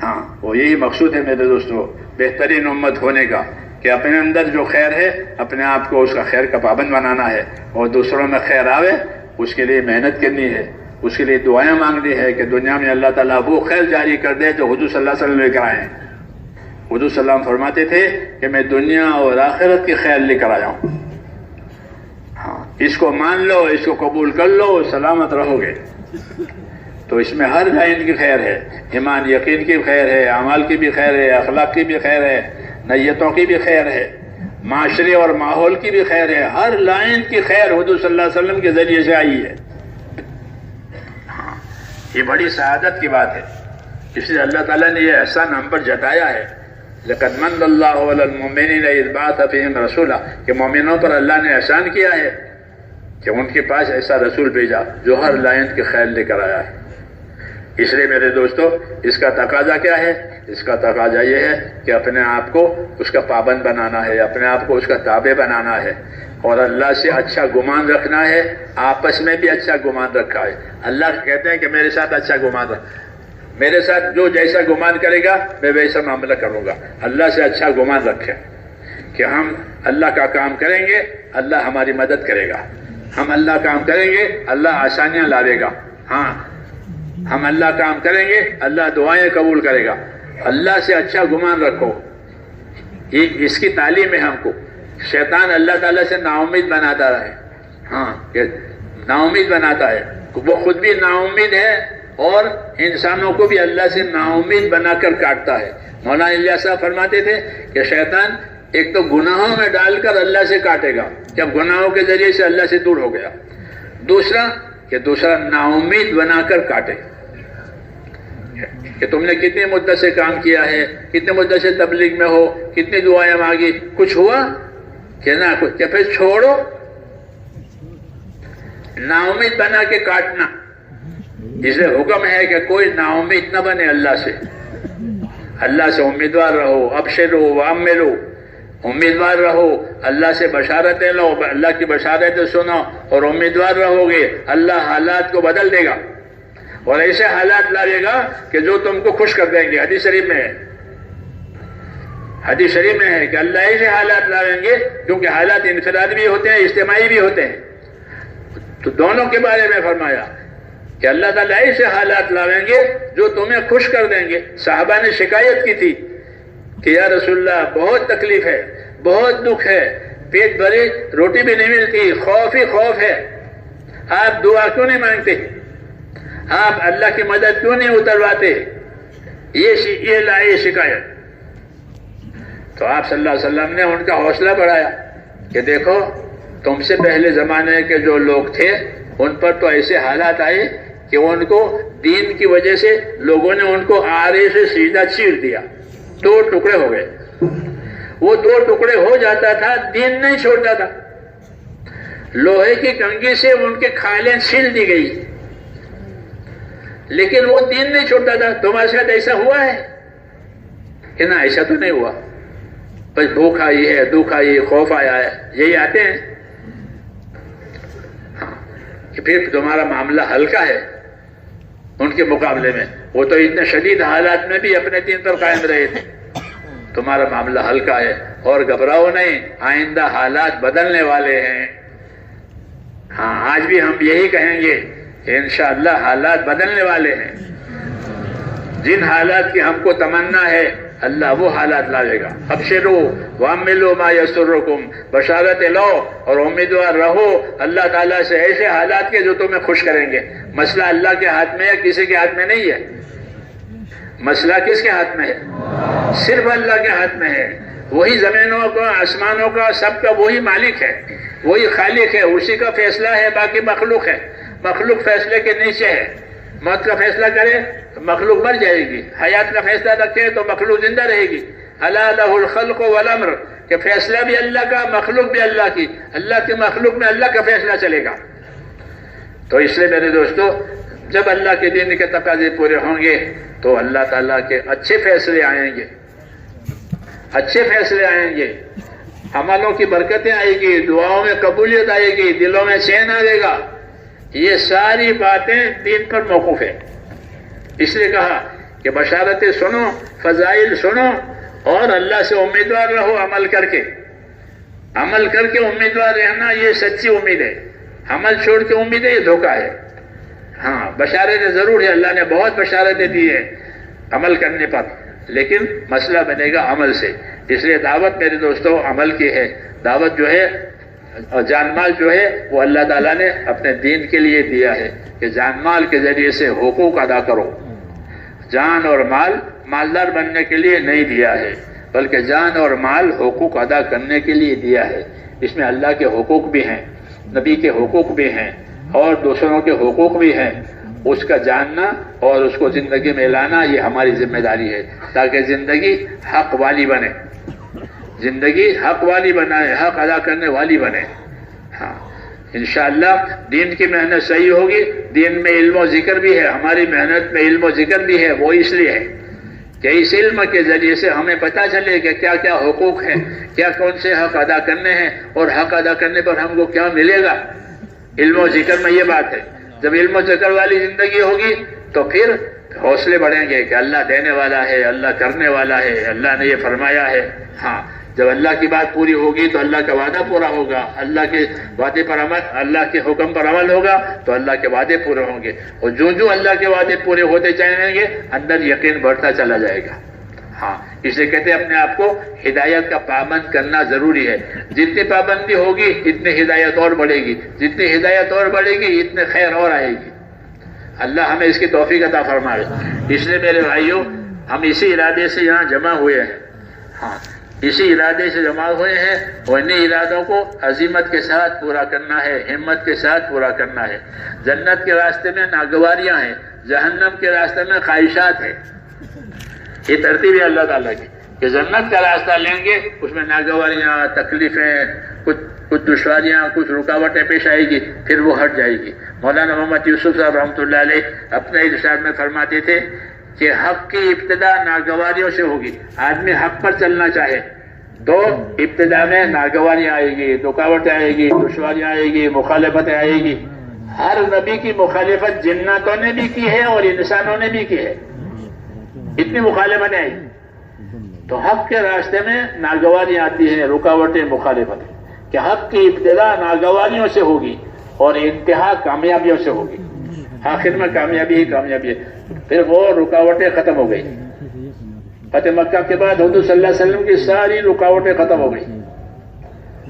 ہاں، وہ یہی مقصود ہے میرے دوستو بہترین امت ہونے کا، کہ اپنے اندر جو خیر ہے اپنے آپ کو اس کا خیر کا پابند بنانا ہے، اور دوسروں میں خیر آوے اس کے لیے محنت کرنی ہے، اس کے لیے دعائیں مانگنی ہے کہ دنیا میں اللہ تعالیٰ وہ خیر جاری کر دے جو حضور صلی اللہ علیہ وسلم لے کر آئے ہیں. حضور صلی اللہ علیہ وسلم فرماتے تھے کہ میں دنیا اور آخرت کی خیر لے کر آیا ہوں. ہاں، اس کو مان لو، اس کو قبول کر لو، سلامت رہو گے. تو اس میں ہر لائن کی خیر ہے. ایمان یقین کی خیر ہے، اعمال کی بھی خیر ہے، اخلاق کی بھی خیر ہے، نیتوں کی بھی خیر ہے، معاشرے اور ماحول کی بھی خیر ہے. ہر لائن کی خیر حضور صلی اللہ علیہ وسلم کے ذریعے سے آئی ہے. یہ بڑی سعادت کی بات ہے. اس لیے اللہ تعالیٰ نے یہ احسان ہم پر جتایا ہے. لقد من اللہ علی المؤمنین اذ بعث فیہم رسولا، کہ مومنوں پر اللہ نے احسان کیا ہے کہ ان کے پاس ایسا رسول بھیجا جو ہر لائن کے خیر لے کر آیا ہے. اس لیے میرے دوستو اس کا تقاضا کیا ہے؟ اس کا تقاضا یہ ہے کہ اپنے آپ کو اس کا پابند بنانا ہے، اپنے آپ کو اس کا تابع بنانا ہے، اور اللہ سے اچھا گمان رکھنا ہے. آپس میں بھی اچھا گمان رکھا ہے. اللہ کہتے ہیں کہ میرے ساتھ اچھا گمان رکھ، میرے ساتھ جو جیسا گمان کرے گا میں ویسا معاملہ کروں گا. اللہ سے اچھا گمان رکھیں کہ ہم اللہ کا کام کریں گے، اللہ ہماری مدد کرے گا. ہم اللہ کام کریں گے، اللہ آسانیاں لاوے گا. ہاں، ہم اللہ کام کریں گے، اللہ دعائیں قبول کرے گا. اللہ سے اچھا گمان رکھو. یہ اس کی تعلیم ہے ہم کو. شیطان اللہ تعالیٰ سے نا امید بناتا ہے. ہاں، نا امید بناتا ہے. وہ خود بھی نا امید ہے اور انسانوں کو بھی اللہ سے نا امید بنا کر کاٹتا ہے. مولانا الیاس صاحب فرماتے تھے کہ شیطان ایک تو گناہوں میں ڈال کر اللہ سے کاٹے گا جب گناہوں کے ذریعے سے اللہ سے دور ہو گیا. دوسرا نا امید بنا کر کاٹے کہ تم نے کتنی مدت سے کام کیا ہے، کتنے مدت سے تبلیغ میں ہو، کتنی دعائیں مانگی، کچھ ہوا کہ نہ کچھ، کہ پھر چھوڑو. نا امید بنا کے کاٹنا. اس لیے حکم ہے کہ کوئی نا امید نہ بنے اللہ سے. اللہ سے امیدوار رہو. ابشروا واملوا، امیدوار رہو. اللہ سے بشارتیں لو، اللہ کی بشارتیں سنو اور امیدوار رہو گے. اللہ حالات کو بدل دے گا اور ایسے حالات لائے گا کہ جو تم کو خوش کر دیں گے. حدیث شریف میں ہے، حدیث شریف میں ہے کہ اللہ ایسے حالات لائیں گے، کیونکہ حالات انفرادی بھی ہوتے ہیں، اجتماعی بھی ہوتے ہیں. تو دونوں کے بارے میں فرمایا کہ اللہ تعالیٰ ایسے حالات لائیں گے جو تمہیں خوش کر دیں گے. صحابہ نے شکایت کی تھی کہ یا رسول اللہ بہت تکلیف ہے، بہت دکھ ہے، پیٹ بھری روٹی بھی نہیں ملتی، خوف ہی خوف ہے. آپ دعا کیوں نہیں مانگتے؟ آپ اللہ کی مدد کیوں نہیں اترواتے؟ یہ لائی شکایت. تو آپ صلی اللہ علیہ وسلم نے ان کا حوصلہ بڑھایا کہ دیکھو تم سے پہلے زمانے کے جو لوگ تھے ان پر تو ایسے حالات آئے کہ ان کو دین کی وجہ سے لوگوں نے ان کو آرے سے سیدھا چیر دیا، 2 ٹکڑے ہو گئے. وہ 2 ٹکڑے ہو جاتا تھا، دین نہیں چھوڑتا تھا. لوہے کی کنگھی سے ان کے کھالیں چھیل دی گئی لیکن وہ دین نہیں چھوڑتا تھا. تمہارے ساتھ ایسا ہوا ہے کہ نہ؟ ایسا تو نہیں ہوا. بس بھوک آئی ہے، دکھ آئی، خوف آیا ہے، یہی آتے ہیں کہ پھر تمہارا معاملہ ہلکا ہے ان کے مقابلے میں. وہ تو اتنے شدید حالات میں بھی اپنے دین پر قائم رہے تھے. تمہارا معاملہ ہلکا ہے اور گھبراؤ نہیں، آئندہ حالات بدلنے والے ہیں. ہاں آج بھی ہم یہی کہیں گے کہ انشاءاللہ حالات بدلنے والے ہیں. جن حالات کی ہم کو تمنا ہے اللہ وہ حالات لائے گا. ابشروا وعملوا ما یسرکم، بشارت لو اور امیدوار رہو اللہ تعالیٰ سے ایسے حالات کے جو تمہیں خوش کریں گے. مسئلہ اللہ کے ہاتھ میں ہے، کسی کے ہاتھ میں نہیں ہے. مسئلہ کس کے ہاتھ میں ہے؟ صرف اللہ کے ہاتھ میں ہے. وہی زمینوں کا، آسمانوں کا، سب کا وہی مالک ہے، وہی خالق ہے، اسی کا فیصلہ ہے. باقی مخلوق ہے، مخلوق فیصلے کے نیچے ہے. موت کا فیصلہ کرے تو مخلوق مر جائے گی، حیات کا فیصلہ رکھے تو مخلوق زندہ رہے گی. الا لہ الخلق والامر، کہ فیصلہ بھی اللہ کا، مخلوق بھی اللہ کی. اللہ کی مخلوق میں اللہ کا فیصلہ چلے گا. تو اس لیے میرے دوستو جب اللہ کے دین کے تقاضے پورے ہوں گے تو اللہ تعالیٰ کے اچھے فیصلے آئیں گے، اچھے فیصلے آئیں گے، عملوں کی برکتیں آئے گی، دعاؤں میں قبولیت آئے گی، دلوں میں چین آئے گا. یہ ساری باتیں دین پر موقوف ہے. اس لیے کہا کہ بشارتیں سنو، فضائل سنو اور اللہ سے امیدوار رہو. عمل کر کے امیدوار رہنا یہ سچی امید ہے. عمل چھوڑ کے امید ہے یہ دھوکہ ہے. ہاں بشارتیں ضرور ہے، اللہ نے بہت بشارتیں دی ہے عمل کرنے پر، لیکن مسئلہ بنے گا عمل سے. اس لیے دعوت میرے دوستوں عمل کی ہے. دعوت جو ہے اور جان مال جو ہے وہ اللہ تعالیٰ نے اپنے دین کے لیے دیا ہے کہ جان مال کے ذریعے سے حقوق ادا کرو. جان اور مال مالدار بننے کے لیے نہیں دیا ہے، بلکہ جان اور مال حقوق ادا کرنے کے لیے دیا ہے. اس میں اللہ کے حقوق بھی ہیں، نبی کے حقوق بھی ہیں اور دوسروں کے حقوق بھی ہیں. اس کا جاننا اور اس کو زندگی میں لانا یہ ہماری ذمہ داری ہے تاکہ زندگی حق والی بنے، زندگی حق والی بنائے، حق ادا کرنے والی بنے. ہاں انشاءاللہ دین کی محنت صحیح ہوگی. دین میں علم و ذکر بھی ہے، ہماری محنت میں علم و ذکر بھی ہے. وہ اس لیے ہے کہ اس علم کے ذریعے سے ہمیں پتہ چلے کہ کیا کیا حقوق ہیں، کیا کون سے حق ادا کرنے ہیں اور حق ادا کرنے پر ہم کو کیا ملے گا. علم و ذکر میں یہ بات ہے. جب علم و ذکر والی زندگی ہوگی تو پھر حوصلے بڑھیں گے کہ اللہ دینے والا ہے، اللہ کرنے والا ہے، اللہ نے یہ فرمایا ہے. ہاں جب اللہ کی بات پوری ہوگی تو اللہ کا وعدہ پورا ہوگا، اللہ کے وعدے پر عمل، اللہ کے حکم پر عمل ہوگا تو اللہ کے وعدے پورے ہوں گے. اور جو اللہ کے وعدے پورے ہوتے چلیں گے اندر یقین بڑھتا چلا جائے گا. ہاں اس لیے کہتے ہیں اپنے آپ کو ہدایت کا پابند کرنا ضروری ہے. جتنی پابندی ہوگی اتنی ہدایت اور بڑھے گی، جتنی ہدایت اور بڑھے گی اتنے خیر اور آئے گی. اللہ ہمیں اس کی توفیق عطا فرمائے. اس لیے میرے بھائیوں ہم اسی ارادے سے یہاں جمع ہوئے ہیں. ہاں اسی ارادے سے جمع ہوئے ہیں اور انہیں ارادوں کو عزیمت کے ساتھ پورا کرنا ہے، ہمت کے ساتھ پورا کرنا ہے. جنت کے راستے میں ناگواریاں ہیں، جہنم کے راستے میں خواہشات ہیں. یہ ترتیب ہے اللہ تعالیٰ کی کہ جنت کا راستہ لیں گے اس میں ناگواریاں، تکلیفیں، کچھ دشواریاں، کچھ رکاوٹیں پیش آئے گی، پھر وہ ہٹ جائے گی. مولانا محمد یوسف صاحب رحمۃ اللہ علیہ اپنے ارشاد میں فرماتے تھے کہ حق کی ابتدا ناگواریوں سے ہوگی. آدمی حق پر چلنا چاہے تو ابتدا میں ناگواریاں آئے گی، رکاوٹیں آئے گی، دشواریاں آئے گی، مخالفتیں آئے گی. ہر نبی کی مخالفت جناتوں نے بھی کی ہے اور انسانوں نے بھی کی ہے. اتنی مخالفتیں آئی تو حق کے راستے میں ناگواریاں آتی ہیں، رکاوٹیں، مخالفتیں. کہ حق کی ابتدا ناگواریوں سے ہوگی اور انتہا کامیابیوں سے ہوگی. آخر میں کامیابی ہی کامیابی ہے. پھر وہ رکاوٹیں ختم ہو گئی. فتح مکہ کے بعد حضور صلی اللہ علیہ وسلم کی ساری رکاوٹیں ختم ہو گئی.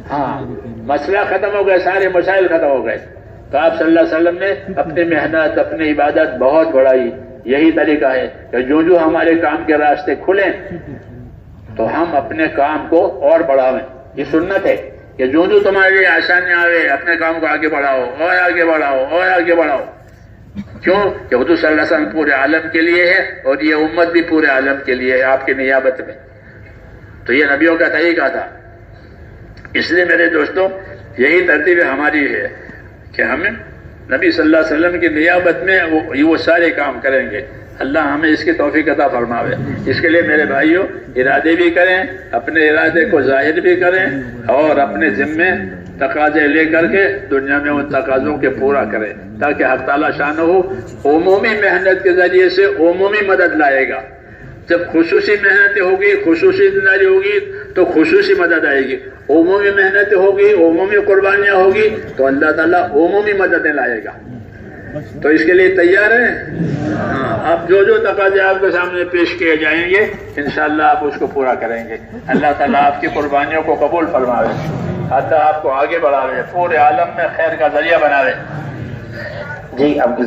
ہاں مسئلہ ختم ہو گئے، سارے مسائل ختم ہو گئے. تو آپ صلی اللہ علیہ وسلم نے اپنی محنت، اپنی عبادت بہت بڑھائی. یہی طریقہ ہے کہ جو ہمارے کام کے راستے کھلیں تو ہم اپنے کام کو اور بڑھاویں. یہ سنت ہے کہ جو تمہارے لیے آسانی آئے اپنے کام کو آگے بڑھاؤ اور آگے بڑھاؤ اور آگے بڑھاؤ. کیوں کہ حضور صلی اللہ علیہ وسلم پورے عالم کے لیے ہے اور یہ امت بھی پورے عالم کے لیے ہے آپ کی نیابت میں. تو یہ نبیوں کا طریقہ تھا. اس لیے میرے دوستوں یہی ترتیب ہماری ہے کہ ہم نبی صلی اللہ علیہ وسلم کی نیابت میں وہ سارے کام کریں گے. اللہ ہمیں اس کی توفیق عطا فرماوے۔ اس کے لیے میرے بھائیوں ارادے بھی کریں، اپنے ارادے کو ظاہر بھی کریں اور اپنے ذمے تقاضے لے کر کے دنیا میں ان تقاضوں کے پورا کریں، تاکہ حق تعالیٰ شان ہو عمومی محنت کے ذریعے سے عمومی مدد لائے گا۔ جب خصوصی محنت ہوگی، خصوصی ذمہ ہوگی تو خصوصی مدد آئے گی، عمومی محنت ہوگی، عمومی قربانیاں ہوگی تو اللہ تعالیٰ عمومی مددیں لائے گا۔ تو اس کے لیے تیار ہیں؟ اب جو جو تقاضے آپ کے سامنے پیش کیے جائیں گے انشاءاللہ آپ اس کو پورا کریں گے۔ اللہ تعالیٰ آپ کی قربانیوں کو قبول فرماوے، اللہ آپ کو آگے بڑھاوے، پورے عالم میں خیر کا ذریعہ بناوے۔ جی اب